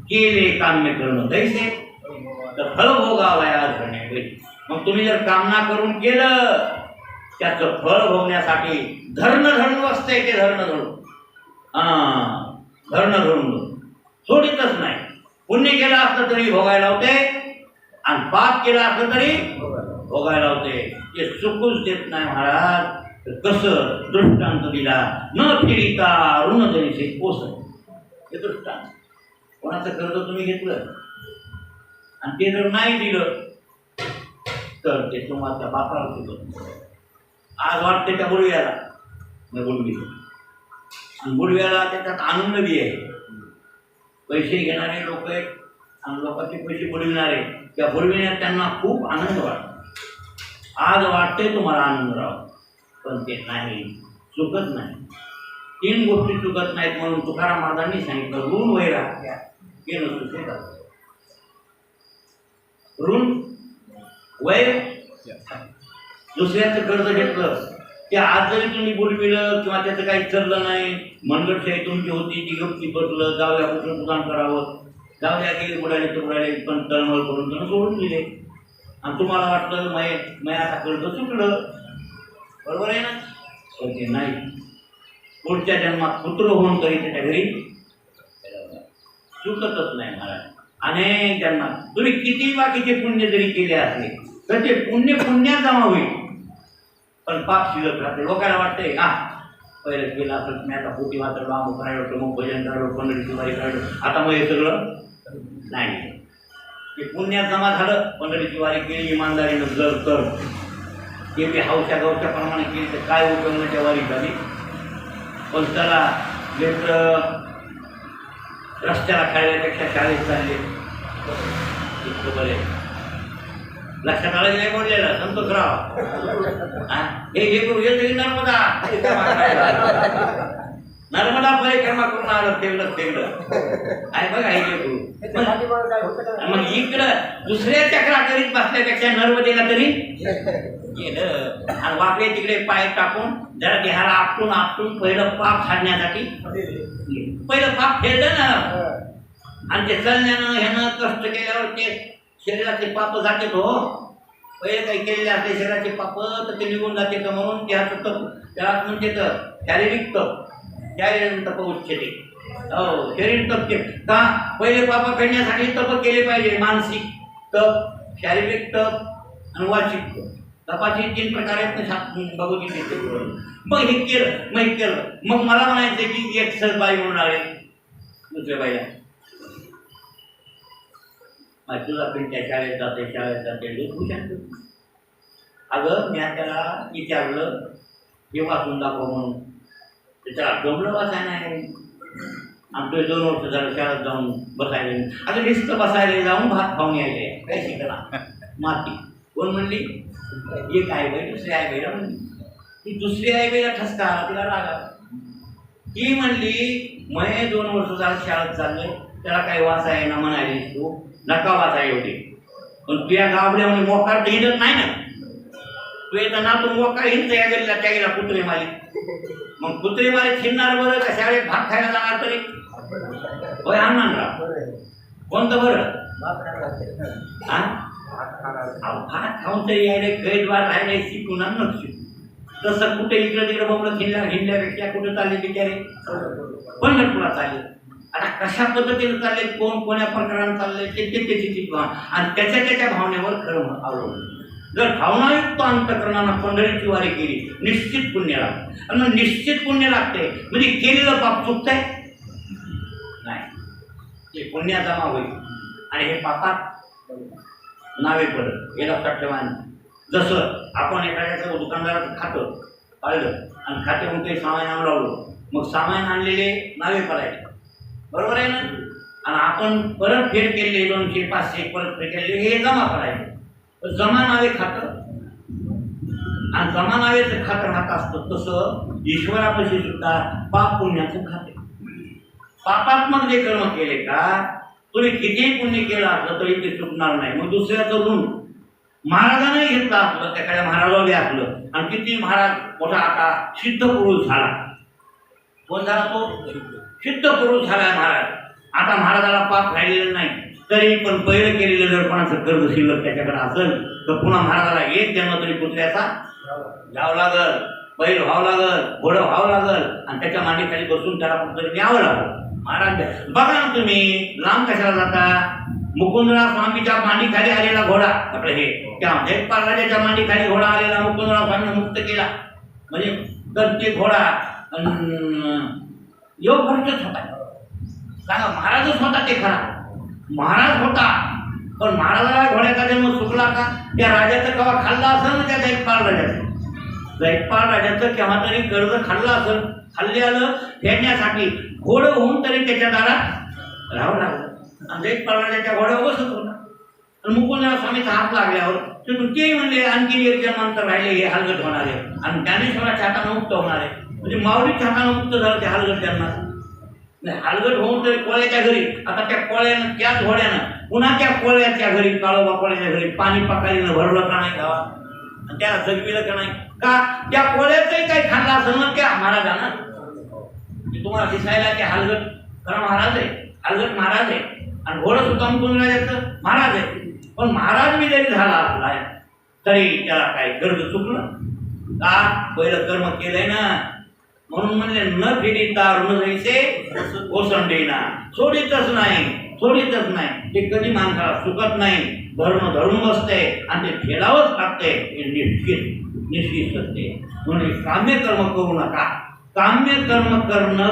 केले काम्य कर्म दैसे तर फळ भोगावया धरणे गैसे. मग तुम्ही जर कामना करून केलं त्याचं फळ भोगण्यासाठी धरणं धरून असतंय. ते धरणं धरून धरणं धरून सोडितच नाही. पुण्य केलं असलं तरी भोगायला होते आणि पाप केलं असलं तरी भोगायला होते. ते चुकूच देत नाही महाराज. तर कसं दृष्टांत दिला न फिरिता ऋण जनिसे कोस. हे दृष्टांत कोणाचं कर्ज तुम्ही घेतलं आणि ते जर नाही दिलं तर ते तुम्हाला बापाला चुकत. आज वाटते त्या बुडव्याला बुडवी आणि बुडव्याला त्याच्यात आनंद बी आहे. पैसे घेणारे लोक आहेत आणि लोकांचे पैसे बुडविणारे त्या बुडविण्यात त्यांना खूप आनंद वाटतो. आज वाटते तुम्हाला आनंद राहावा पण ते नाही चुकत नाही. 3 गोष्टी चुकत नाहीत म्हणून तुकाराम महाराजांनी सांगितलं ऋण वैराग्य हे नसतं. ऋण वैर दुसऱ्याचं कर्ज घेतलं ते आज जरी तुम्ही बुडविलं किंवा त्याचं काही चाललं नाही मनगटशाही तुमची होती ती गप्ती बसलं जाऊया कुठं कुठान करावं जाऊया गेले बुडाले तर बुडाले पण तळमळ करून त्यांना सोडून दिले आणि तुम्हाला वाटलं मैं आता कर्ज चुकलं. बरोबर आहे ना. पण ते नाही. पुढच्या जन्मात पुत्र होऊन तरी त्याच्या घरी चुकतच नाही महाराज. अनेक जन्मात तुम्ही किती बाकीचे पुण्य जरी केले असले तर ते पुण्य पुण्यात जमा होईल पण पाप शिल्लक राहते. लोकांना वाटतंय पहिलं केलं असं मी आता पोटी वाचलं अमुक राहिलो मग भजन करायलो पंढरीची वारी करायलो आता मग हे सगळं नाही. ते पुण्यात जमा झालं पंढरीची वारी केली इमानदारीनं जर तर ते बी हौशा गवच्या प्रमाणे केली तर काय उपयोगाच्या वारी झाली. पण त्याला लेकरं रस्त्याला खेळण्यापेक्षा शाळेत चालले इतकं बरे. लक्षात आलं नाही बोललेलं संतोषराव हे करू येत नर्मदा नर्मदा परिक्रमा करून आलं तेवढं आहे बघा हे करू. मग इकडं दुसऱ्या चक्रा करीत बसल्यापेक्षा नर्मदेला तरी गेलं आणि वाकडे तिकडे पाय टाकून जरा देहाला आपटून पहिलं पाप छाडण्यासाठी पहिलं पाप फेडलं ना आणि ते चालण्यानं ह्यानं कष्ट केल्यावर ते शरीराचे पाप जाते हो. पहिले काही केलेले असते शरीराचे पाप तर ते निघून जाते का म्हणून त्याचं तप त्याला म्हणते तर शारीरिक तप त्यानंतर तप उच्चते हो शरीर तप केलं का पहिले पापा फेडण्यासाठी तप केले पाहिजे. मानसिक तप, शारीरिक तप आणि वाचिक तप. तपाचे 3 प्रकार आहेत भगवद्गीतेचे. मग हे केलं मग मला म्हणायचं की एक सरबाई म्हणून आले दुसऱ्या बाईला तुझा पण त्या शाळेत जाते खूप अगं मी त्याला विचारलं हे वाचून दाखव म्हणून त्याला जमलं वाचायला नाही. आमचं 2 वर्ष झालं शाळेत जाऊन बसायला. आता नुसतं बसायला जाऊन भात खाऊन यायले काय शिकला माती. कोण म्हणली एक आई बाई दुसरी आई बाईला म्हणली. ती दुसरी आई बाईला ठसका आला तिला रागा. ती म्हणली मैं 2 वर्ष झालं शाळेत चाललंय त्याला काही वाचाय ना म्हणाली तू नका वाचा एवढी. पण तुझ्या गावड्यामध्ये मोकार तर हिंडत नाही ना. तू येतं ना तू मोकार हिंडत या गेला त्या गेला कुत्रे मारी. मग कुत्रे मारी हिंडणार बरं का शाळेत भात खायला जाणार तरी होय आणणार राव कोणतं बरं हा भात खाऊन तरी यायला गैरवार राहिले शिकून न शिकू. तसं कुठे इकडं तिकडं बघलं हिंडल्यापेक्षा कुठं चालले बिचारे पंढरपुरात चालले. आता कशा पद्धतीने चालले कोण कोण्या प्रकाराने चालले त्याची आणि त्याच्या भावनेवर खरं अवलंबून. जर भावनायुक्त अंतकरणानं पंढरीची वारी केली निश्चित पुण्य लागते. आणि मग निश्चित पुण्य लागते म्हणजे केलेलं पाप चुकतंय नाही ते पुण्या जमा होईल आणि हे पापात नावे पडत. हे लक्षात ठेवा. जसं आपण एखाद्याचं दुकानदाराचं खातं पाळलं आणि खात्याहून काही सामान आणून लावलं मग सामान आणलेले नावे पडायचे बरोबर आहे ना. आणि आपण परत फेड केलेले 200 500 परत फेड केलेले हे जमा करायचे. जमा नावे खातं आणि जमा नावेचं खातं राहत असतं. तसं ईश्वरापाशी सुद्धा पाप पुण्याचं खाते. पापात्मक जे कर्म केले का तुम्ही कितीही पुण्य केलं असलं तरी ते चुकणार नाही. मग दुसऱ्याचं ऋण महाराजांनाही घेतलं असलं त्याकडे महाराजांनी असलं आणि किती महाराज मोठा आता सिद्ध पुरुष झाला. कोण झाला तो सिद्ध पुरुष झाला महाराज. आता महाराजाला पाप राहिलेलं नाही तरी पण पहिलं केलेलं जर कोणाचं कर्ज शिल्लक त्याच्याकडे असेल तर पुन्हा महाराजाला एक जन्म तरी पुत्र्याचा घ्यावं लागल, बैल व्हावं लागल, घोडं व्हावं लागल आणि त्याच्या मांडीखाली बसून त्याला कुठतरी न्यावं लागल. महाराज बघा ना तुम्ही लांब कशाला जाता. मुकुंदराव स्वामीच्या मांडीखाली आलेला घोडा आपलं हे त्या जयपाल राजाच्या मांडीखाली घोडा आलेला मुकुंदराव स्वामीने मुक्त केला म्हणजे तर ते घोडा योग भ्रष्टच होता. सांगा महाराजच होता ते खरा महाराज होता पण महाराजाला घोड्याचा जन्म चुकला का. त्या राजाचं केव्हा खाल्ला असेल ना त्या जयपाल राजाचं केव्हा तरी कर्ज खाल्लं असेल. खाल्ल्यानं फेडण्यासाठी घोडं होऊन तरी त्याच्या दारात राहावं लागलं आणि जयपाल राजाच्या घोड्यावर बसत होता. आणि मुकुंदराव स्वामीचा हात लागल्यावर तिथून ते म्हणले आणखी एक जन्मांतर राहिले हे हलगट होणार आहे आणि ज्ञानेश्वराच्या हातानं मुक्त होणार आहे. म्हणजे माऊलीच्या हातानं मुक्त झालं ते हलगट त्यांना हलगट होऊन तरी कोळ्याच्या घरी. आता त्या कोळ्यानं त्याच घोड्यानं पुन्हा त्या कोळ्याच्या घरी काळोबा कोळ्याच्या घरी पाणी पाकालीनं भरलं का नाही गावात त्याला जगविलं का नाही का त्या कोळ्याचंही काही खाल्लं असेल ना त्या महाराजांना. तुम्हाला दिसायला ते हलगट खरं महाराज आहे हलगट महाराज आहे आणि घोडं सुद्धा मुकुंदराजाचं महाराज आहे. पण महाराज बी जरी झाला असला तरी त्याला काही कर्ज चुकलं का पहिलं कर्म केलंय ना म्हणून म्हणले न फेडीता ऋण जैसे ओसंडेना. सोडीतच नाही ते कधी माणसाला चुकत नाही. धर्म धरून बसते आणि ते फेडावंच लागते हे निश्चित सत्य. म्हणून काम्य कर्म करू नका. काम्य कर्म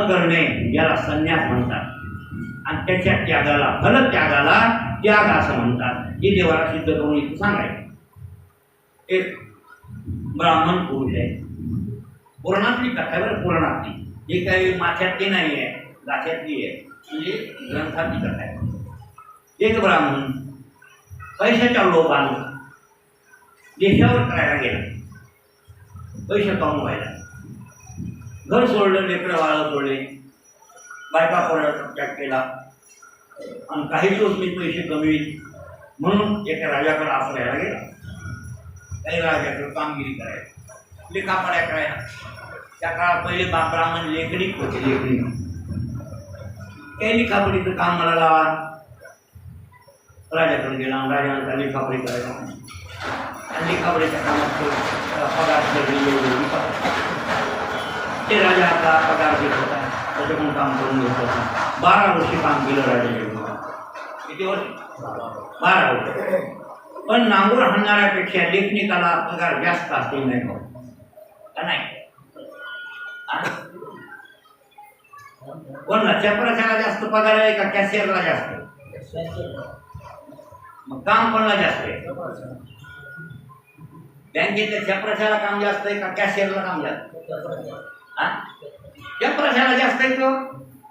करणे याला संन्यास म्हणतात आणि त्याच्या त्यागाला फलत्यागाला त्याग असं म्हणतात. हे देवाला सिद्ध करून इथं सांगायचं. एक ब्राह्मण पुरुष आहे पुराणातली कथा बरं पुराणातली हे काही माथ्यातली नाही आहे गाठ्यातली आहे म्हणजे ग्रंथातली कथा आहे. एक ब्राह्मण पैशाच्या लोभानं देशावर करायला गेला पैसे कमवायला. घर सोडलं लेकरं वाळं सोडले बायका पोराचा त्याग केला आणि काही दिवस मी पैसे कमवीत म्हणून एका राजाकडे आश्रयाला गेला. काही राजाकडे कामगिरी करायला लेखापड्या करायला. त्या काळात पहिले ब्राह्मण लेखणी होते. लेखणी काही लिखापडीचं काम मला लावा. राजाकडे गेला आणि राजानंतर लिखापडी करायला आणि लिखापडीच्या कामात पगार ते राजा आता पगार घेत होता त्याच्याकडून काम करून घेत होता. 12 वर्ष काम केलं राजा. किती वर्ष? 12 वर्ष. पण नांगूर हाणणाऱ्यापेक्षा लेखनिकाला पगार जास्त असते नाही का नाही? कोणला चपराशाला जास्त पगार आहे का कॅशियरला जास्त? मग काम कोणाला जास्त आहे? बँकेतल्या चपराशाला काम जास्त आहे का कॅशियरला काम जास्त? चपराशाला जास्त आहे तो.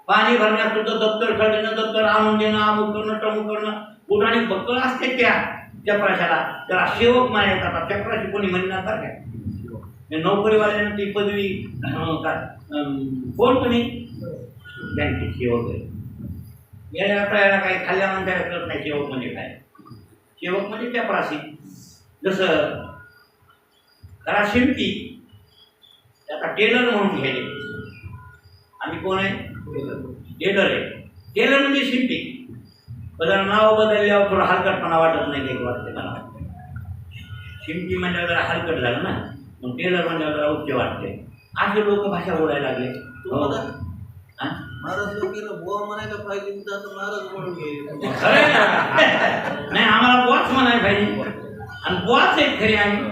पाणी भरण्यात सुद्धा दप्तर ठेवणं, दप्तर आणून देणं, अमुक करणं टमुक करणं, उठाणी बक्कळ असते त्या चपराशाला. त्याला सेवक मानायचा. आता चपराशी कोणी म्हणणार बरं काय? नोकरीवाल्यानं ती पदवी कोण तुम्ही? बँकेत सेवक आहे. याला काही खाल्ल्या म्हणता कळत नाही सेवक म्हणजे काय. सेवक म्हणजे चपराशी. जसं जरा शिंपी आता टेलर म्हणून घ्यायचे. आम्ही कोण आहे? टेलर आहे. टेलर म्हणजे शिंपी. जरा नाव बदलल्यावर थोडं हलकटपणा वाटत नाही काही वाटते मला. शिंपी म्हणजे जरा हलकट झालं ना, मग टेलर म्हणजे जरा उच्च वाटते. असे लोक भाषा बोलायला लागले. महाराज लोकांना बुवा म्हणायला पाहिजे तर महाराज म्हणून घ्यायचे. नाही, आम्हाला बुवाच म्हणायला पाहिजे आणि बुवाच आहेत खरे आम्ही.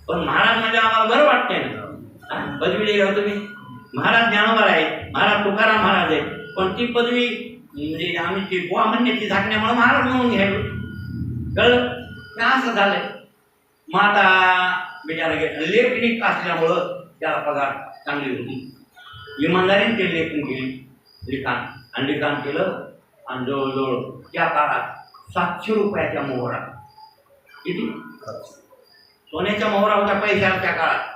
पण महाराज म्हणजे आम्हाला बरं वाटतंय ना. पदवी दिली तुम्ही. महाराज ज्ञानोबा आहे, महाराज तुकाराम महाराज आहे, पण ती पदवी म्हणजे आम्ही ती बुवा म्हणण्याची झाकण्यामुळे महाराज म्हणून घ्यायलो. कळलं? असं झालंय. मग आता बिचारा लेखनिक असल्यामुळं त्याला पगार चांगली होती. इमानदारीने ते लेखन केली, लिखाण आणि लिखाण केलं. आणि जवळजवळ त्या काळात 700 रुपयाच्या मोहरा. किती? सोन्याच्या मोहरा होत्या पैशाला त्या काळात.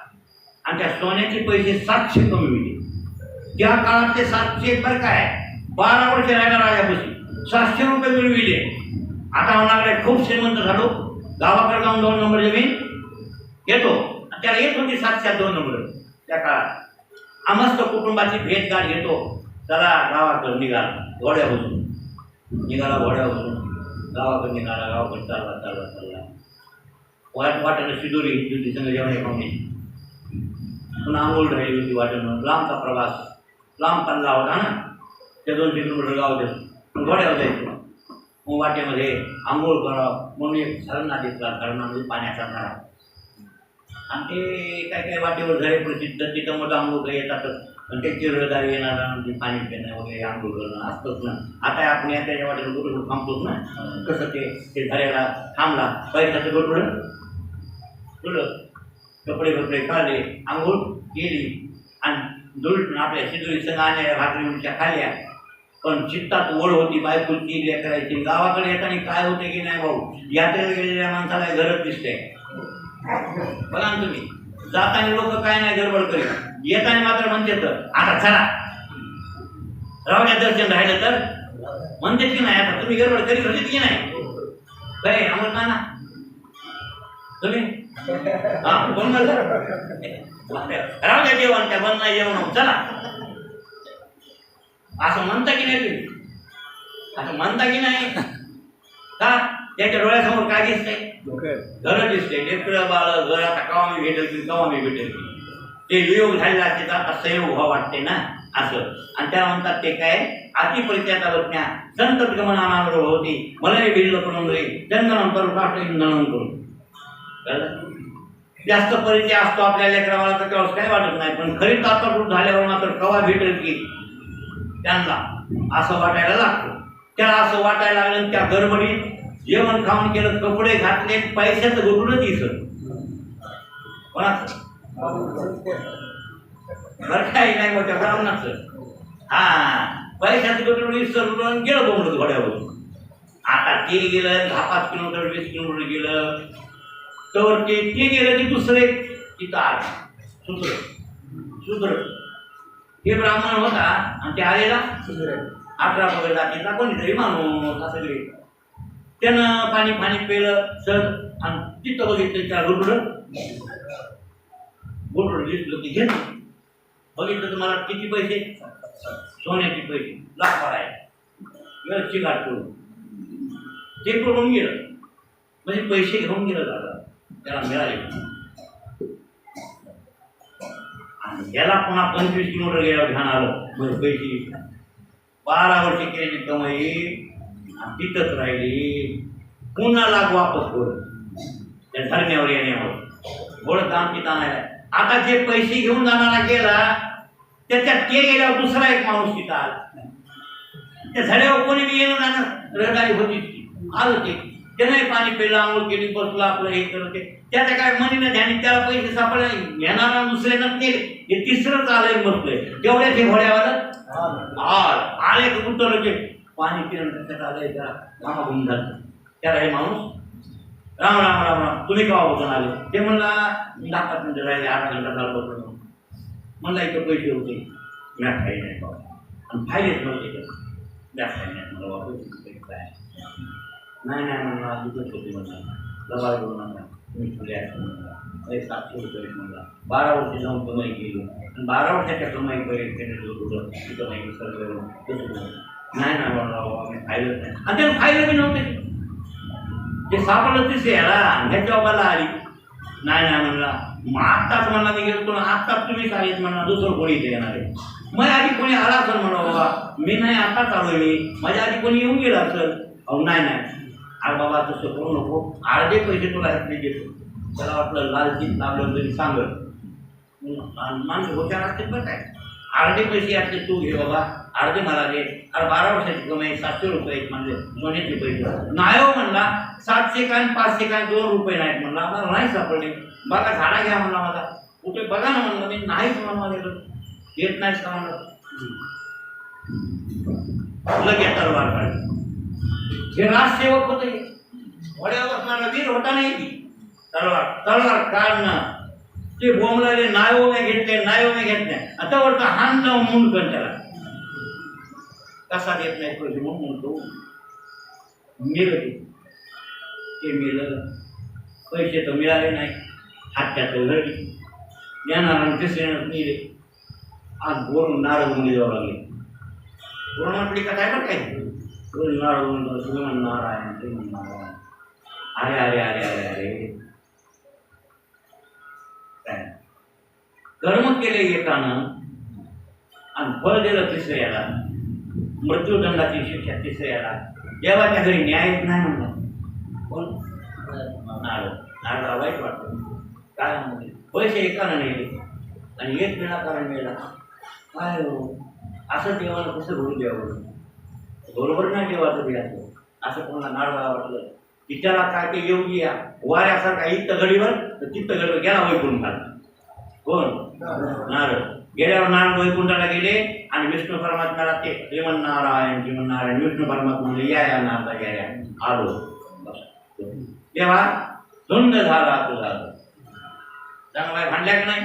आणि त्या सोन्याचे पैसे 700 कमी होते त्या काळात. ते 700 बरं काय 12 वर्ष राहिला राजापाशी 700 रुपये मिळविले. आता म्हणाले खूप श्रीमंत झालो, गावाकडे जाऊन 2 नंबर जमीन घेतो. त्याला येत होती 700 2 नंबर त्या काळात. आमस्त कुटुंबाची भेटगाठ घेतो. चला गावाकडे निघाला. घोड्या बसून निघाला. घोड्या बसून गावाकडे निघाला. गावाकडे चालला चालला चालला. वाटेनं शिदोरी घेतली होती संघ जेवणे पाहुणे. पुन्हा आंघोळ राहिली होती वाटेनं. लांबचा प्रवास, लांब चालला होता ना. त्या 200 किलोमीटर गाव देतो. घोड्यावर जायचं. मग वाटेमध्ये आंघोळ करावं म्हणून एक झरणा दिसला. झरणामध्ये पाण्याचा नळा. आणि ते काय काय वाटेवर झरे प्रसिद्ध. तिथं मोठं आंघोळ येतातच. आणि ते चिरदारी येणार म्हणजे पाणी पिणं वगैरे आंघोळ करणं असतंच ना. आता आपण त्याच्या वाटेवर गोटून थांबतोच ना. कसं ते झऱ्याला थांबला. पैशाचं गोटून तुलं कपडे कपडे काढले, आंघोळ केली आणि दूर आपल्या शिदोरी संघ आणल्या भाकरीच्या खाल्ल्या. पण चित्तात ओढ होती बायकोची लेकरायची. गावाकडे येताना काय होते की नाही भाऊ, यात्रेला गेलेल्या माणसाला घरच दिसते. बघा ना तुम्ही. जाताना लोक काय नाही गडबड करीत, येताना मात्र म्हणते तर आता चला रावल्या दर्शन राहिलं तर म्हणतात की नाही. आता तुम्ही गडबड करीत होते की नाही? काय आम्हाला ना तुम्ही कोण म्हणलं रावल्या जेवण त्या बंद नाही जेवण चला असं म्हणता की नाही तुम्ही? असं म्हणता की नाही का? त्याच्या डोळ्यासमोर काय दिसतंय? घर दिसते. लेकरं बाळ घर आता कवा मी भेटेल की कवा मी भेटेल की ते वियोग झालेला असते तर आता संयोग व्हावा वाटते ना असं. आणि त्याला म्हणतात ते काय अतिपरिचयाचा बसण्या संत गमनानावर होती मला भिडलं करून रे चंदनंतर काष्ट इंधन करून. जास्त परिचय असतो आपल्या लेकराला तर तेव्हा काय वाटत नाही. पण खरी तात्पूर झाल्यावर मात्र कवा भेटेल की त्यांना असं वाटायला लागतं. त्याला असं वाटायला लागलं. त्या गडबडीत जेवण खाऊन केलं, कपडे घातले, पैशाचं गुटूनच दिसत कोणाचं बरं काही नाही मोठ्या ब्राह्मणाचं. पैशाचं गुटून विसरून गेलं बोंबलत घोड्यावरून. आता ते गेलं 10-5 किलोमीटर 20 किलोमीटर गेलं तर ते गेलं की दुसरे तिथं आलं शूद्र. हे ब्राह्मण होता आणि ते आलेला 18 वगैरे जातीचा कोणीतरी माणूस असं सगळे. त्यानं पाणी पेलं सर आणि तिथं बघितलं त्या गुटुडं दिसलं की घेतलं. बघितलं तर मला किती पैसे? सोन्याचे पैसे लाख आहे चिकाट करून ते करून गेलं. म्हणजे पैसे घेऊन गेलं दादा त्याला मिळाले. आणि त्याला पुन्हा 25 किलोमीटर गेल्यावर ध्यान आलं म्हणजे पैसे 12 वर्ष केलेली कमाई तिथंच राहिली. पुन्हा लाख वापस करू त्या धरण्यावर येण्यावर गोड काम तिथं आणायला. आता जे पैसे घेऊन जाणारा गेला त्याच्यात ते गेल्यावर दुसरा एक माणूस तिथं आला. त्या झाड्यावर कोणी बी येणं जाणं रहदारी होती आलं ते त्याने पाणी पिलं आंघोळ केली बसलं आपलं हे करत त्याच्या काय मनीनं ध्यानी त्याला पैसे सापडले येणारा दुसऱ्यानं केले. हे तिसरंच आलंय बसलंय तेवढ्या ते घोड्यावर आले उतरलं ते पाणी पिणं त्याच्यात आलंय त्याला कामा घेऊन झालं. त्याला हे माणूस राम राम राम राम तुम्ही केव्हा बघून आले? ते म्हणला 10 मिनिटं राहिले 8 घंटा झालं बघून. म्हणला इथं पैसे होते म्या काही नाही बाबा आणि फायदेच नव्हते जास्त नाही मला वापस काय नाही नाही म्हणला दुखत होते म्हणला दबा घेऊन म्हणला तुम्ही पुढे म्हणला 700 रुपये म्हणला 12 वर्ष जाऊन कमाई केली आणि 12 वर्षाच्या कमाई तिथं नाही सर्व नाही ना म्हणला बाबा मी फायदच नाही आणि त्याला फायदे बी नव्हते. ते सापडलं तिथे याला ह्याच्या बाबाला आली नाही नाही म्हणला मग आत्ताच म्हणला मी गेलो आत्ताच तुम्हीच आलीत म्हणा दुसरं कोणी इथे येणार आहे. मग आधी कोणी आला असेल म्हणा बाबा मी नाही आत्ताच आलो मी माझ्या आधी कोणी येऊन गेला असेल. अहो नाही नाही अरे बाबा तसं करू नको अर्धे पैसे तुला ह्यात नाही देतो. त्याला वाटलं लालचीत लागलं तरी सांगत माणसं हुशार असते बरं काय अर्धे पैसे यातले तू घे बाबा अर्धे मला दे. अरे 12 वर्षाची कमाई 700 रुपये म्हणजे सोन्याचे पैसे नाही हो म्हणला 700 काय 500 काय 2 रुपये नाहीत म्हणला आम्हाला नाही सापडले. बघा झाडा घ्या म्हणला माझा कुठे बघा ना म्हणलं मी नाहीच म्हणा येत नाहीच का म्हणलं लगेच तलवार काढली. हे राजसेवक होते वड्यावर बसणारा वीर होता नाही की तलवार तलवार काढणं ते बोंबलाले नायोमे घेतले आता वरचा हान लावून मुंडकन त्याला कसा देत नाही पैसे म्हणून म्हणतो मिळत ते मिळलं पैसे तर मिळाले नाही हात्याचं घडली ज्ञानाला तिसऱ्यानं नेले आज बोरून नारळ मुली जावं लागले. पुराणातली कथा आहे बरं काय नारळ श्रीमन नारायण श्रीमन नारायण अरे अरे अरे अरे अरे काय कर्म केले एकानं आणि फळ दिलं तिसऱ्याला मृत्यूदंडाची शिक्षा तिसऱ्याला देवाच्या घरी न्यायच नाही म्हणलं कोण नारळा वाईट वाटतं काय म्हणते पैसे एकानं नेले आणि एक निराकरण मिळाला काय असं देवाला कसं घडू द्यावं बरोबर नाही देवाचं द्यायचं असं कोणाला नारळा वाटलं की त्याला काय ते येऊ या वाऱ्यासारखा इथं गडीवर तर तिथं गडीवर गेला वैकुंठाला कोण नारळ गेल्यावर नारळ वैकुंठाला गेले आणि विष्णू परमात्म्याला ते श्रीमन विष्णू परमात्मा म्हणले या नारदा या आलो तेव्हा धुंद झाला तुझा चांगला भांडल्या का नाही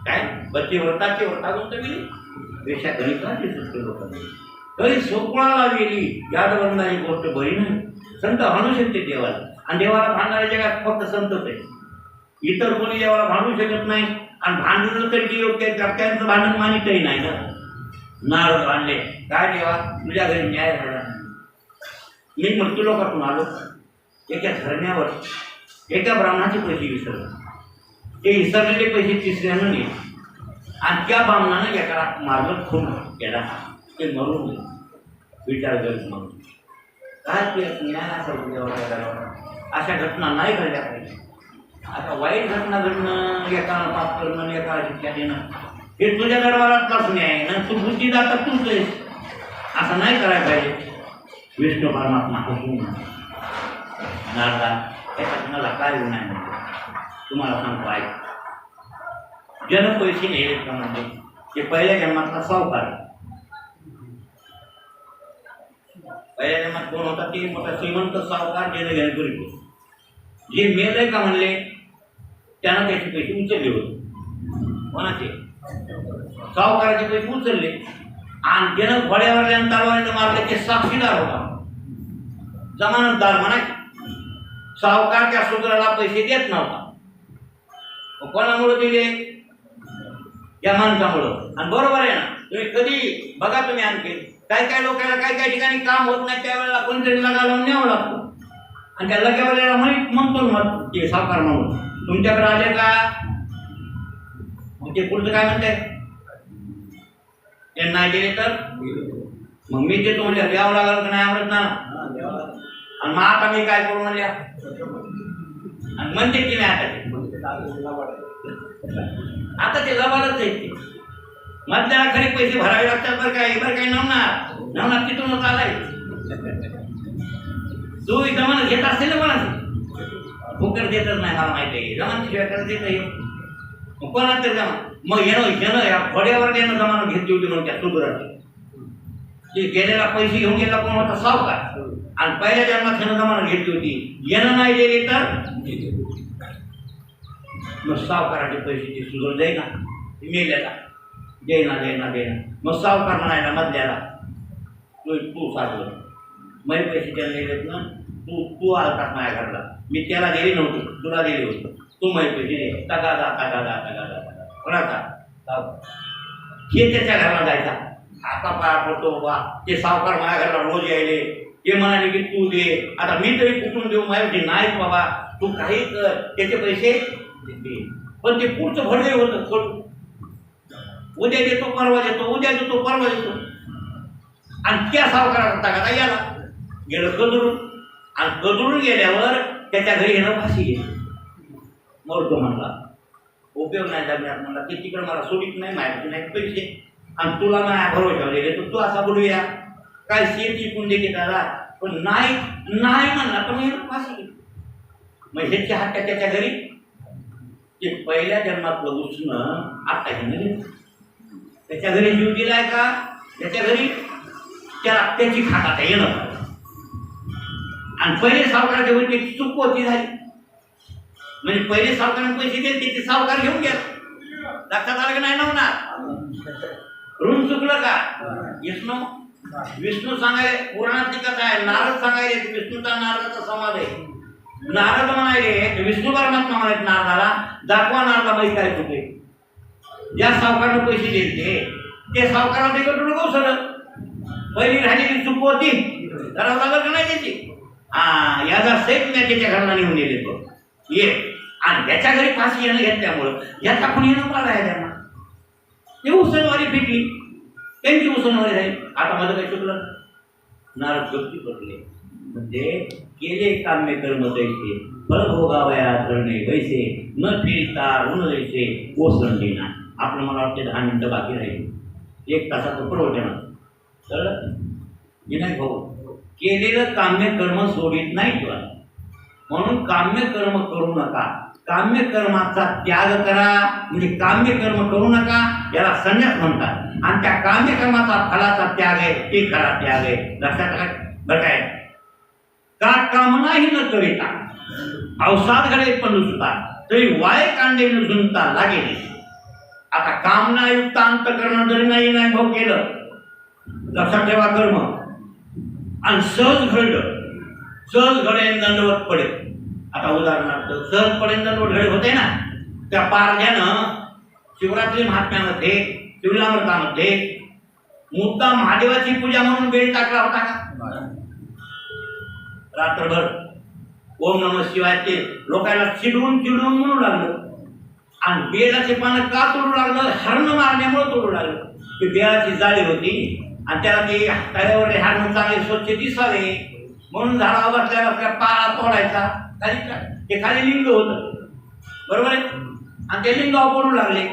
काय बच्चे व्रताचे व्रतातून तर गेली पेशा गणिताची सुटके लोकांनी तरी सोपळाला गेली यादवंदाची गोष्ट बरी नाही. संत भांडू शकते देवाला आणि देवाला भांडणाऱ्या जगात फक्त संतच आहे. इतर कोणी देवाला भांडू शकत नाही आणि भांडून तरी योग्य त्यांचं भांडण मानितही नाही ना. नारळ भांडले काय देवा तुझ्या घरी न्याय झाला मी मृत्यू लोकातून आलो एका धरण्यावर एका ब्राह्मणाचे पैसे विसरले ते विसरलेले पैसे तिसऱ्यानं नेले आणि त्या ब्राह्मणानं एका मार्ग खून केला ते मरून विचार करत म्हणून काय ते न्याय अशा घटना नाही घडल्या पाहिजे. आता वाईट घटना घडणं एकाला पाप करणं एकाला शिक्षा देणं हे तुझ्या दरबारातलाच न्याय ना तू बुद्धीदाता तूच आहेस असं नाही करायला पाहिजे. विष्णू परमात्मा हसून नारदा त्याच्यात मला काय गुन्हा आहे तुम्हाला सांगतो ऐक जन पैसे नेले का म्हणजे ते पहिल्या जन्मातला सावकार पहिल्या जन्मात कोण होता ते मोठा श्रीमंत सावकार देणं घेणं करीत जे मेलय का म्हणले त्यानं त्याचे पैसे उचलले होते कोणाचे सावकाराचे पैसे उचलले आणि त्यानं घोड्यावर तलवारीनं मारले ते साक्षीदार होता जमानतदार म्हणा सावकार त्या सूत्राला पैसे देत नव्हता कोणामुळे दिले या माणसामुळं आणि बरोबर आहे ना. तुम्ही कधी बघा तुम्ही आणखी काय काय लोकांना काय काय ठिकाणी काम होत नाही त्यावेळेला कोणतरी लगा लावून न्यावं लागतं आणि त्या लगावेळेला म्हणतो मग ते सावकार म्हणून तुमच्याकडे आले का मग ते पुढचं काय म्हणते ते नाही दिले तर मग मी देतो म्हणजे द्यावं लागलं का नाही अमृत ना? हा, द्यावं लागेल. आणि मग आता मी काय करू म्हणल्या आणि म्हणते की नाही आता ते. मग ते लागेल, लावायला लागेल. आता ते लबाडच आहे ते. मधल्या खरी पैसे भरावे लागतात बरं काही नवणार तिथूनच आलाय. तू जमान घेत असेल ना कोणाचं फुकट देतच नाही मला माहिती आहे. जमान शिवाय करत देत नाही मग कोणाच तरी जमा मग येणं या फड्यावर येणं जमानं घेतली होती म्हणून त्या सुगराची ते गेलेला पैसे घेऊन गेला कोण होता सावकार आणि पहिल्या जन्मात त्यानं जमानं घेतली होती. येणं नाही दिले तर मग सावकाराचे पैसे ते सुधरून जाईना मेल्याला देना मग सावकार म्हणायला मधल्याला तू साधलं माझे पैसे त्याला दिलेत ना तू आलतास माझ्या घरला मी त्याला दिले नव्हते तुला दिले होते तू माझे पैसे दे तगादा कोणाचा हे त्याच्या घराला जायचा आता पाया पडतो बाबा ते सावकार माझ्या घरला रोज यायले ते म्हणाले की तू दे आता मी तरी कुठून देऊ माझ्यासाठी नाही बाबा तू काही कर त्याचे पैसे दे पण ते पुढचं भडवे होतं उद्या देतो परवा देतो आणि त्या सावकाराचा तगादा याला गेलं कदरून आणि कदरून गेल्यावर त्याच्या घरी येणं फाशी गेली मरतो म्हणला उपयोग नाही जगण्यात म्हणला ते तिकडे मला सोडित नाही माहिती नाही पैसे आणि तुला माझ्या भरोशावर दिले तर तू असा बोलूया काय शेती पण देते त्याला पण नाही म्हणला तर मग येणं फाशी गेली. मग ह्याच्या हत्या त्याच्या घरी ते पहिल्या जन्मातलं उसणं आता हे नाही त्याच्या घरी जीव दिलाय का त्याच्या घरी त्याला त्याची खाता येणं आणि पहिले सावकाराच्या वरती चूक होती झाली म्हणजे पहिले सावकाराने पैसे दिले ते सावकार घेऊन गेला लक्षात आलं की नाही नव्हणार ऋण चुकलं का विष्णू सांगायला पुराणातली कथा आहे नारद सांगायले विष्णूचा नारदाचा समाज आहे नारद म्हणायले विष्णू परमात्मा म्हणायचे नारदाला दाखवा नारदा बाई काय चुके ज्या सावकारानं पैसे दिले ते सावकाराला ते करून नको सर पहिली राहिलेली चूक होती करावं लागलं का नाही त्याची याचा सेट मी त्याच्या घराला नेऊन दिले तो ये आणि याच्या घरी फाशी येणं घेतल्यामुळं याचा पण येणं पाळला आहे त्यांना ते उसनवारी फिटली त्यांची उसनवारी राहील आता माझं काही चुकलं नारद गप्ती पडले म्हणजे केले काम्य कर्म दैसे फळ भोगावया करणे वैसे न फिरता ऋण दैसे ओसरण देणार आपलं मला वाटते 10 मिनिटं बाकी राहील 1 तासाचं प्रवचन तर विनायक भाऊ केलेलं काम्य कर्म सोडित नाही तुला म्हणून काम्य कर्म करू नका काम्य कर्माचा त्याग करा म्हणजे काम्य कर्म करू नका याला संन्यास म्हणतात आणि त्या काम्य कर्माचा फलाचा त्याग आहे ते खरा त्याग आहे लक्षात बरं काय का कामनाही न करिता अवसाद घडे पण नुसता तरी वाय कांडे न झुंता लागेल आता कामनायुक्त अंतकरण जरी नाही भाऊ केलं लक्षात ठेवा कर्म आणि सहज घडेन दंडवत पडेल आता उदाहरणार्थ सहज पडेन दंडवत घडे होते ना त्या पारध्यानं शिवरात्री महात्म्यामध्ये शिवलामृतामध्ये मुद्दा महादेवाची पूजा म्हणून बेल टाकला होता का रात्रभर ओम नमः शिवाय ते लोकांना चिडवून म्हणू लागलं आणि बेलाचे पानं का तोडू लागलं हरण मारण्यामुळे तोडू लागलं ती बेलाची जाळी होती आणि त्याला ते तळ्यावर हाडून चांगले स्वच्छ दिसावे म्हणून झाडावर बसल्या बसल्या पाळा तोडायचा खाली ते खाली लिंग होतं बरोबर आहे आणि ते लिंगावर पडू लागले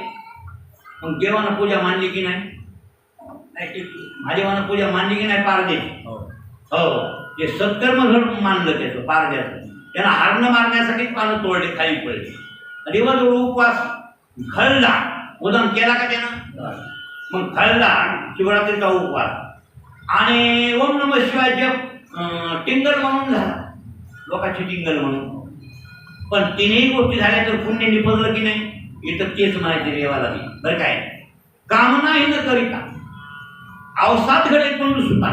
मग देवानं पूजा मानली की नाही महादेवानं पूजा मानली की नाही पारदेची हो ते सत्कर्म घड मानलं त्याचं पारद्याचं त्यांना हरण मारण्यासाठी पानं तोडले खाली पडले दिवसभर उपवास खळला मुदाम केला का त्यानं मग खळला शिवरात्रीचा उपवास आणि ओम नमः शिवाय जप टिंगल म्हणून झाला लोकांची टिंगल म्हणून पण तिन्ही गोष्टी झाल्या तर पुण्य निपजलं की नाही इथं तेच म्हणायचे देवाला मी बरं काय कामनाही न करिता अवसाद घडे पण सुद्धा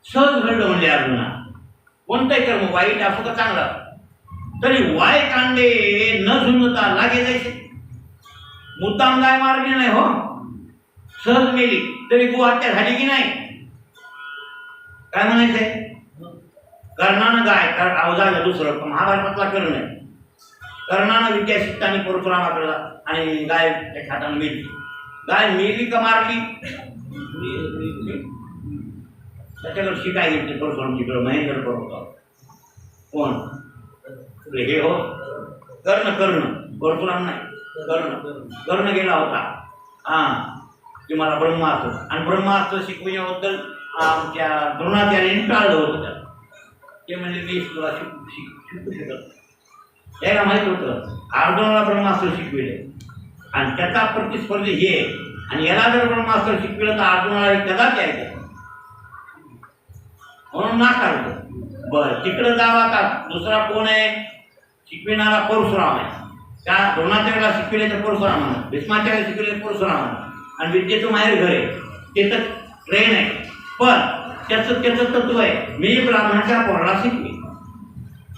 सहज घडलं म्हणजे अर्जुना कोणतंही कर्म वाईट असो का चांगलं तरी वाय कांडे न झुंजता लागे जायचे मुद्दाम गाय मारली नाही हो सहज मेली तरी गोहत्या झाली की नाही काय म्हणायचंय कर्णानं गाय अवजाला दुसरं महाभारतातला कर्ण आहे कर्णानं विद्या शिकताना परशुरामाकडला आणि गाय त्याच्या हाताने मेली गाय मेली का मारली त्याच्याकडे शिकाय घेतली परशुराम तिकडं महेंद्र पर्वतावर. कोण हे हो कर्ण परशुराम नाही, कर्ण गेला होता. हां की मला ब्रह्मास्त्र आणि ब्रह्मास्त्र शिकवण्याबद्दल आमच्या द्रोणाचार्यांनी टाळलं होतं त्याला. ते म्हणजे मी तुला शिकू शकत नाही. त्याला माहीत होतं अर्जुनाला ब्रह्मास्त्र शिकविले आणि त्याचा प्रतिस्पर्धी हे आणि याला जर ब्रह्मास्त्र शिकविलं तर अर्जुनाला कदाच यायचं म्हणून नाकारलं. बरं तिकडं जावा का दुसरा कोण आहे शिकविणारा परशुराम आहे. त्या द्रोणाचार्याला शिकविले तर परशुराम म्हणा, भीष्माचार्याला शिकविले परशुराम म्हणा आणि विद्येचं माहेर घर आहे ते तर ट्रेन आहे. पण त्याचं तत्व आहे मी ब्राह्मणाच्या पोराला शिकवी,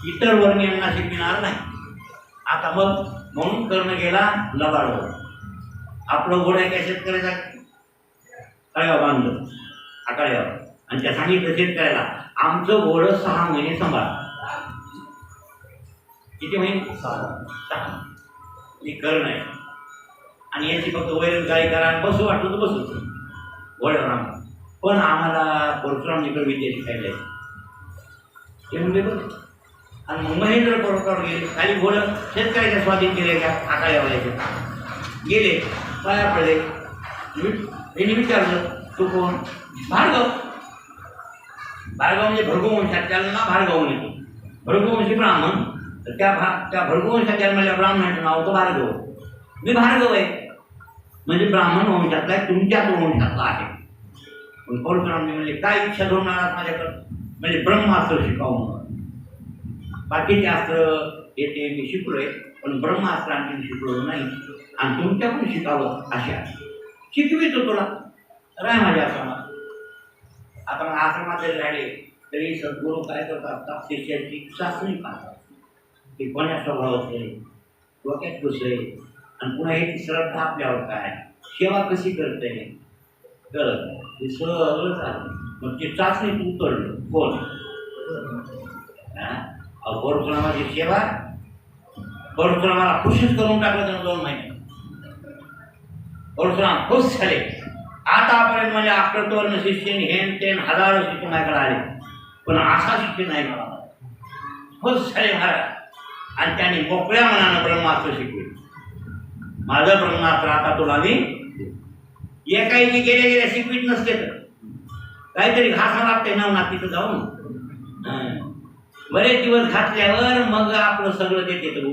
इतर वर्णीयांना शिकविणार नाही. आता मग म्हणून कर्ण गेला लबाडवर. आपलं घोड्या काय शेतकऱ्याचा कळ्यावर बांधलं आकड्यावर आणि त्या सांगितलं शेतकऱ्याला आमचं घोडं 6 महिने सांभाळ. किती महिने? 6. हे कर्ण आहे आणि याची फक्त वैरण गाडी करा आणि बसू वाटलं तर बसू घोड्यावर आम्हाला. पण आम्हाला परशुराम इकडे विद्या शिकायला आहे ते म्हणजे बरं. आणि मग महेंद्र पर्वतावर गेले, खाली घोडं शेतकऱ्याच्या स्वाधीन केले का आकाळ्यावर गेले, पाया पडले. त्यांनी विचारलं तू कोण? भार्गव म्हणजे भृगुवंशात त्याला ना भार्गव येतो. भृगुवंशी ब्राह्मण तर त्या भृगुवंशात जन्मलेल्या ब्राह्मणाचं नाव होतं भार्गव. मी भार्गव आहे म्हणजे ब्राह्मण वंशातला आहे, तुमच्याच वंशातला आहे. पण परशुराम म्हणजे काय इच्छा धरून आलात माझ्याकडं? म्हणजे ब्रह्मास्त्र शिकावं म्हणून. बाकीचे अस्त्र येते मी शिकलोय पण ब्रह्मास्त्र आणखी मी शिकलो नाही आणि तुमच्याकडून शिकावं अशा शिकवितो तुला. राय माझ्या आश्रमात. आता मग आश्रमात जरी राहिले तरी सद्गुरू काय करतात शिष्याची चाचणी पाहतात की कोण्या स्वभावाचे डोक्यात कसं आहे आणि पुन्हा याची श्रद्धा आपल्यावर काय, सेवा कशी करते कळत ते सगळं चाललं. मग ती चाचणी तू उतरलं कोण? परशुरामाची सेवा. परशुरामाला खुशच करून टाकलं त्यानं 2 महिने. परशुराम खुश झाले. आतापर्यंत म्हणजे आक्रतवर्ण शिष्य हेन तेन हजारो शिष्य माझ्याकडे आले पण असा शिष्य नाही मला. खुश झाले महाराज आणि त्यांनी मोकळ्या मनानं ब्रह्मास्त्र शिकले. माझं ब्रह्मास्त्र आता तुला मी एकाही गेल्या शिकवीत नसते तर काहीतरी घासा लागते नवनाथ तिथं जाऊन. बरेच दिवस घातल्यावर मग आपलं सगळं देते तर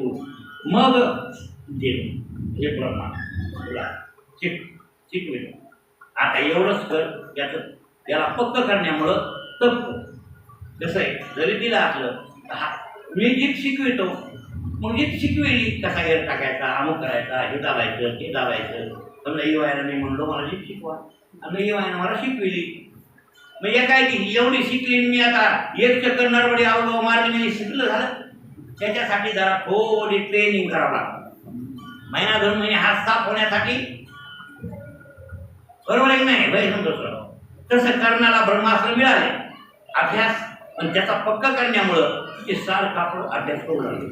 मग देतो हे ब्रह्मास्त्र तुला शिकवेल. आता एवढंच कर याला पक्क करण्यामुळं तप कसं आहे जरी दिलं असलं मी जीत शिकवितो मग जीत शिकवेली कसा गेर टाकायचा अमुक करायचा हे दाबायचं ते दाबायचं. समजा युवायला मी म्हणलो मला जीत शिकवा आणि युवायनं मला शिकविली. मग काय की एवढी शिकली मी आता 1 चक्कर नरवडी आवडो मारली म्हणजे शिकलं झालं. त्याच्यासाठी जरा थोडी ट्रेनिंग करावं लागतं. महिना 2 महिने हात साफ होण्यासाठी. बरोबर आहे नाही भाई समजतो. तसं कर्णाला ब्रह्मास्त्र मिळाले अभ्यास आणि त्याचा पक्का करण्यामुळं ते सारखा अभ्यास करू लागले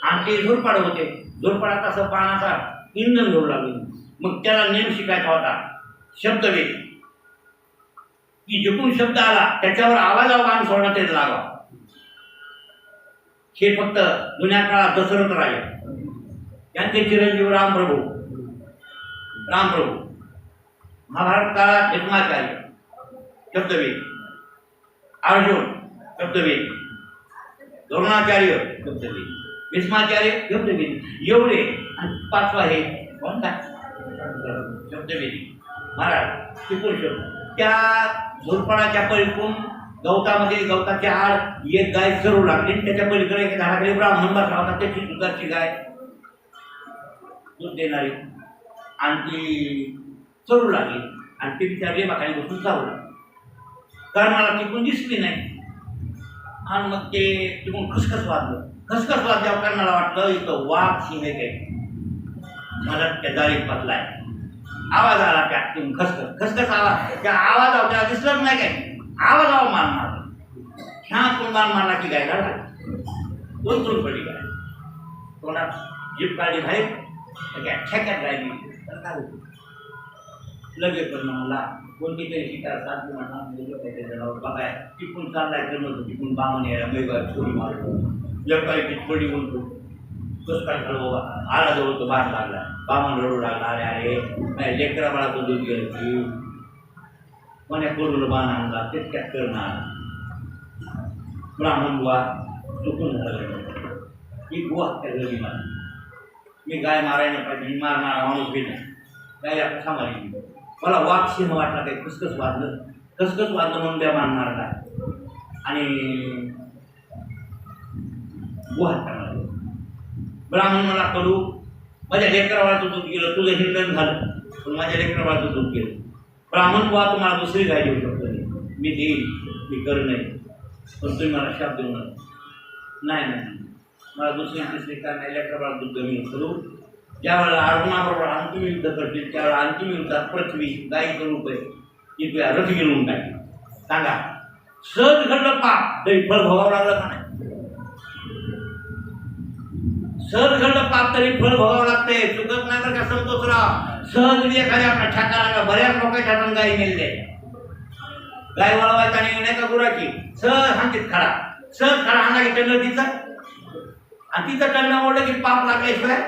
आणि ते झोरपाड होते. झोरपाडात असं पानाचा इंधन जोडू लागले. मग त्याला नेम शिकायचा होता शब्दवेद की जिकून शब्द आला त्याच्यावर आवाजावर बाण सोडणं ते लावा. हे फक्त जुन्या काळात दशरथ राजे त्यांचे चिरंजीव रामप्रभू महाभारत काळात भीष्माचार्य शब्दवेद, अर्जुन शब्दवेद, द्रोणाचार्य शब्दवेद, भीष्माचार्य शब्दवेद एवढे. आणि 5वा आहे कोणता शब्दवेदी महाराज शिकून शब्द. त्या झोरपणाच्या पलीकडून गवताच्या आड एक गाय चरू लागली. त्याच्या पलीकडे एक झाडाखाली ब्राह्मण बसला होता. त्याची दुधाची गाय दूध देणारी आणि ती चरू लागली आणि ती बिचार रेबाखाली बसून चालू लागली. कर्णाला तिकडून दिसली नाही आणि मग ते तिकडून खसखस वाजल्यावर कर्णाला वाटलं इथं वाघ सिंह काय मला त्या जाळीत बसलाय. आवाज आला त्या खसखस आला. त्या आवाजावर त्याला दिसलंच नाही काय. आवाजावर मान मारला. ह्या मान मारला की गाय झाला 2 पडली गाय. तोंडात जीभ काढली बाहेर ठेक्यात गाय गेली. लगेच करणं मला कोणती तरी शिकार साधली म्हणा जनावर बघाय तिकून चाललाय करणं तिकून बामण यायला वेगळा चोरी मारतो काही थोडी म्हणतो कसं काय झालं बाबा आला जवळ तो बाण लागला बामण रडू लागला अरे अरे नाही लेकरा बाळा तो दूध गेलं की कोण्या कोरूला बाण आणला तितक्यात करणार ब्राह्मण बुवा चुकून झालं ही बुवा त्या घरी मला मी गाय मारायला पाहिजे मारणारा माणूस बी नाही गाय आता सांभाळली मला वाघ सिंह वाटला काही कसकस वाजलं म्हणून त्या मारणार काय आणि बुवा करणार ब्राह्मण मला करू माझ्या लेकरावाचं दूध गेलं तुझं हिंडण झालं पण माझ्या लेकरावाचं दूध गेलं ब्राह्मण बुवा तुम्हाला दुसरी गाय देऊ शकतो मी देईल मी करू नये पण तुम्ही मला शाप देऊ नका नाही मला दुसरी तिसरी काय नाही लेकरावाला दूध मी करू ज्यावेळेला अर्जुनाबरोबर अंतिम युद्ध करतील त्यावेळेला अंतिम युद्धात पृथ्वी गायीचं रूप आहे ती तुझ्या रथ गिळून टाकेल सांगा सहज घडलं पाप तरी फळ भोगावं लागलं का नाही सहज घडलं पाप तरी फळ भोगावं लागते चुकत नाही तर का संतोषराव सहज एखाद्या ठाकाला बऱ्याच लोकांच्या हातात गायी नेले गाय वळवायचा आणि नाही का गुराकी सहज हांतीत खडा सहज खडा हाणला की टणलं तिचं आणि तिचं टणलं मोडलं की पाप लागल्याशिवाय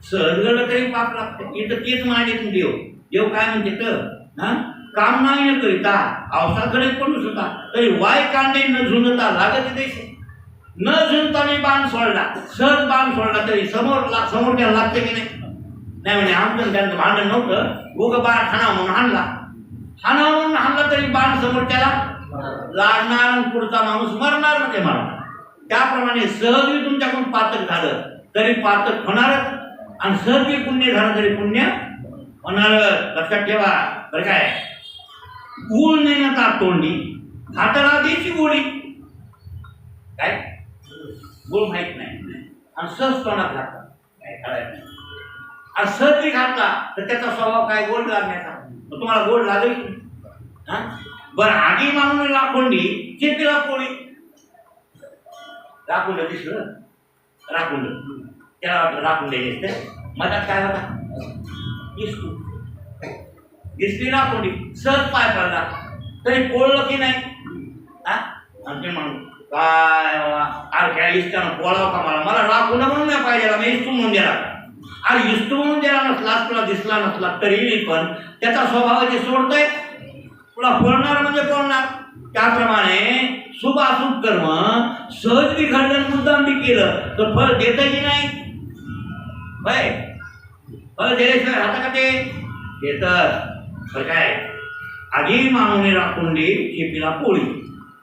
सहज घडलं तरी पाप लागतं इथं तेच मांडीतून देव काय म्हणते तर काम नाही न करिता अवसाकडे पण सुद्धा तरी वाय कांडे न झुंजता लागत देश न झुंजता मी बाण सोडला सहज बाण सोडला तरी समोरच्या लागते की नाही म्हणजे आमचं त्यांचं भांडण नव्हतं उग बाण हाणा म्हणून हाणला तरी बाण समोरच्याला लागणार पुढचा माणूस मरणार म्हणजे मरणार त्याप्रमाणे सहज तुमच्याकडून पातक झालं तरी पातक होणारच आणि सहज पुण्य झालं तरी पुण्य होणार लक्षात ठेवा बरं काय गुळ नाही ना तोंडी हाताला द्यायची गोळी काय गुळ माहित नाही आणि सहज तोंडात घातला काय करायचं नाही आणि सहज घातला तर त्याचा स्वभाव काय गोड लागण्याचा तुम्हाला गोड लागेल हा बरं आगी मागून लाकोंडी चेपीला पोळी राखुंड दिसलं राखुंड त्याला वाटलं राखून द्यायचे मधात काय होता दिसतो दिसली राखोंडी सहज पाय पडला तरी पोळलं की नाही हा आणि ते म्हणून काय अरे इष्टानं पोळाव का मला राखून म्हणून नाही पाहिजे मी इष्टू म्हणून दिला अरे इष्टू म्हणून दिला नसला तुला दिसला नसला तरी पण त्याचा स्वभाव जे सोडतोय तुला फोडणार म्हणजे फोडणार त्याप्रमाणे शुभ अशुभ कर्म सहज बी घडलं मुद्दाम बी केलं तर फळ देतं की नाही बाय फळ दिल्याशिवाय राहतं का ते देतं बरं काय आधी मानवणे राखुंडी चेपीला पोळी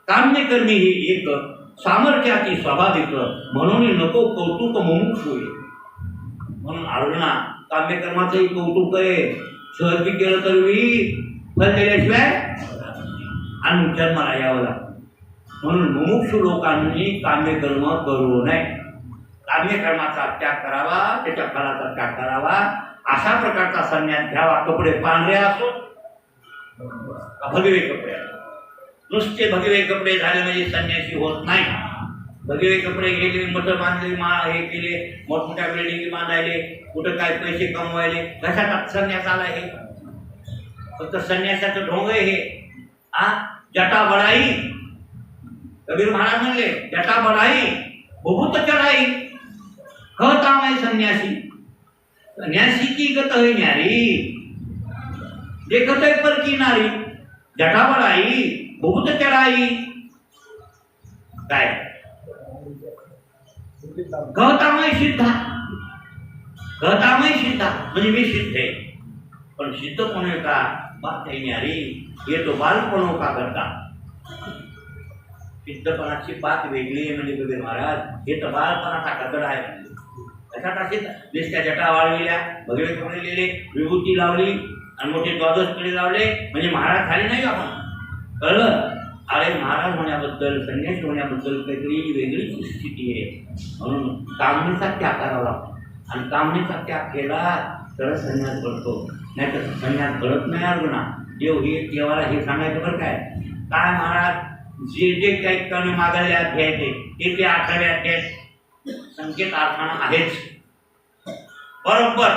काम्य कर्मी ही एक सामर्थ्याची स्वाभाविक म्हणून नको कौतुक मुमुक्ष होईल म्हणून अर्जुना काम्यकर्माचंही कौतुक आहे सहज बी केलं तरी फळ दिल्याशिवाय आणि जन्माला यावं लागतं म्हणून मुमुक्षु लोकांनी काम्यकर्म करू नये काम्यकर्माचा त्याग करावा त्याच्या फळाचा त्याग करावा अशा प्रकारचा संन्यास घ्यावा कपडे पांढरे असो भगवे कपडे नुसते भगवे कपडे झाले म्हणजे संन्यासी होत नाही भगवे कपडे गेले मठ बांधले हे केले मोठमोठ्या बिल्डिंग बांधायले कुठं काय पैसे कमवायले कशात संन्यास आला हे फक्त संन्यासाचं ढोंग हे जटा बढाई कबीर महाराज म्हणले जटा बढाई बहुत चढाई कहता मैं सन्यासी सन्यासी की गत है न्यारी देखत है पर की नारी जटा बढाई बहुत चढाई काय कहता मैं सिद्धा म्हणजे मी सिद्ध आहे पण सिद्ध कोण का बात है न्यारी ये तो बालपणों का करता सिद्धपणाची बात वेगळी आहे म्हणजे कबीर महाराज हे तर बालपणाचा कचरा आहे म्हणजे कशात असेल नुसत्या जटा वाळविल्या भगवे कपडे लिहिले विभूती लावली आणि मोठे द्वादशकडे लावले म्हणजे महाराज झाले नाही आपण कळलं अरे महाराज होण्याबद्दल संन्यासी होण्याबद्दल काहीतरी वेगळीच स्थिती आहे म्हणून कामनेचा त्याग करावा लागतो आणि कामनेचा त्याग केला तर संन्यास घडतो नाही तर संन्यास घडत नाही अर्जुना देव हे देवाला हे सांगायचं बरं काय महाराज जे जे काही कमी मागायला अध्याय ते 18व्या अध्याय संकेत अर्थानं आहेच बरोबर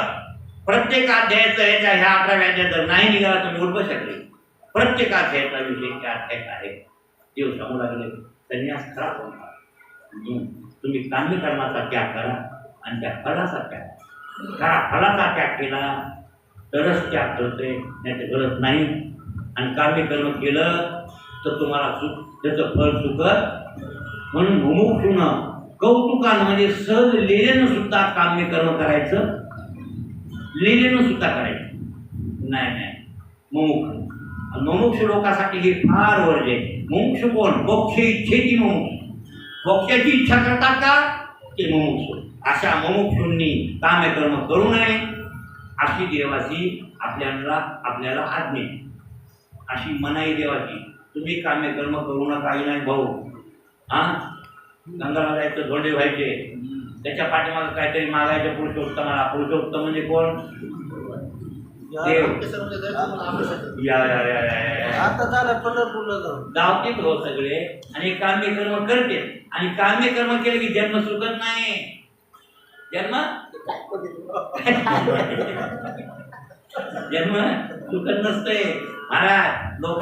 प्रत्येक अध्यायाचा याच्या ह्या 11व्या अध्यायात जर नाही निघाला तुम्ही उठ शकले. प्रत्येक अध्यायाचा विषय त्या अध्यायात आहे. देव सांगू लागले संन्यास खरा कोणता? तुम्ही काम्य कर्माचा त्याग करा आणि त्या फलाचा त्याग करा. फलाचा त्याग केला तरच त्याग करते, नाही तर गरज नाही. आणि काम्य कर्म केलं तर तुम्हाला सुख, त्याचं फळ सुखत. म्हणून मुमुक्षुनं कौतुकानं म्हणजे सहज लिहिलेनं सुद्धा काम्य कर्म करायचं, लिहिलेनं सुद्धा करायचं नाही. मुमुक्षु लोकांसाठी हे फार वर्ज आहे. मुमुक्षु कोण? मोक्ष इच्छेची मुमुक्षु. मोक्षाची इच्छा करतात का ते मुमुक्षु. अशा मुमुक्षूंनी काम्यकर्म करू नये अशी देवाची आपल्याला आज्ञा, अशी मनाई देवाची. तुम्ही काम्यकर्म करू नका. काही नाही भाऊ. गंगाला जायचं, धोंडे व्हायचे, त्याच्या पाठीमागे काहीतरी मागायचं पुरुषोत्तमाला. पुरुषोत्तम म्हणजे कोण? देव. आता झालं पंढरपूरला जाऊन गावतीत हो सगळे आणि काम्यकर्म करते. आणि काम्यकर्म केलं की जन्म सुखत नाही. जन्म सुखत नसतंय महाराज. लोक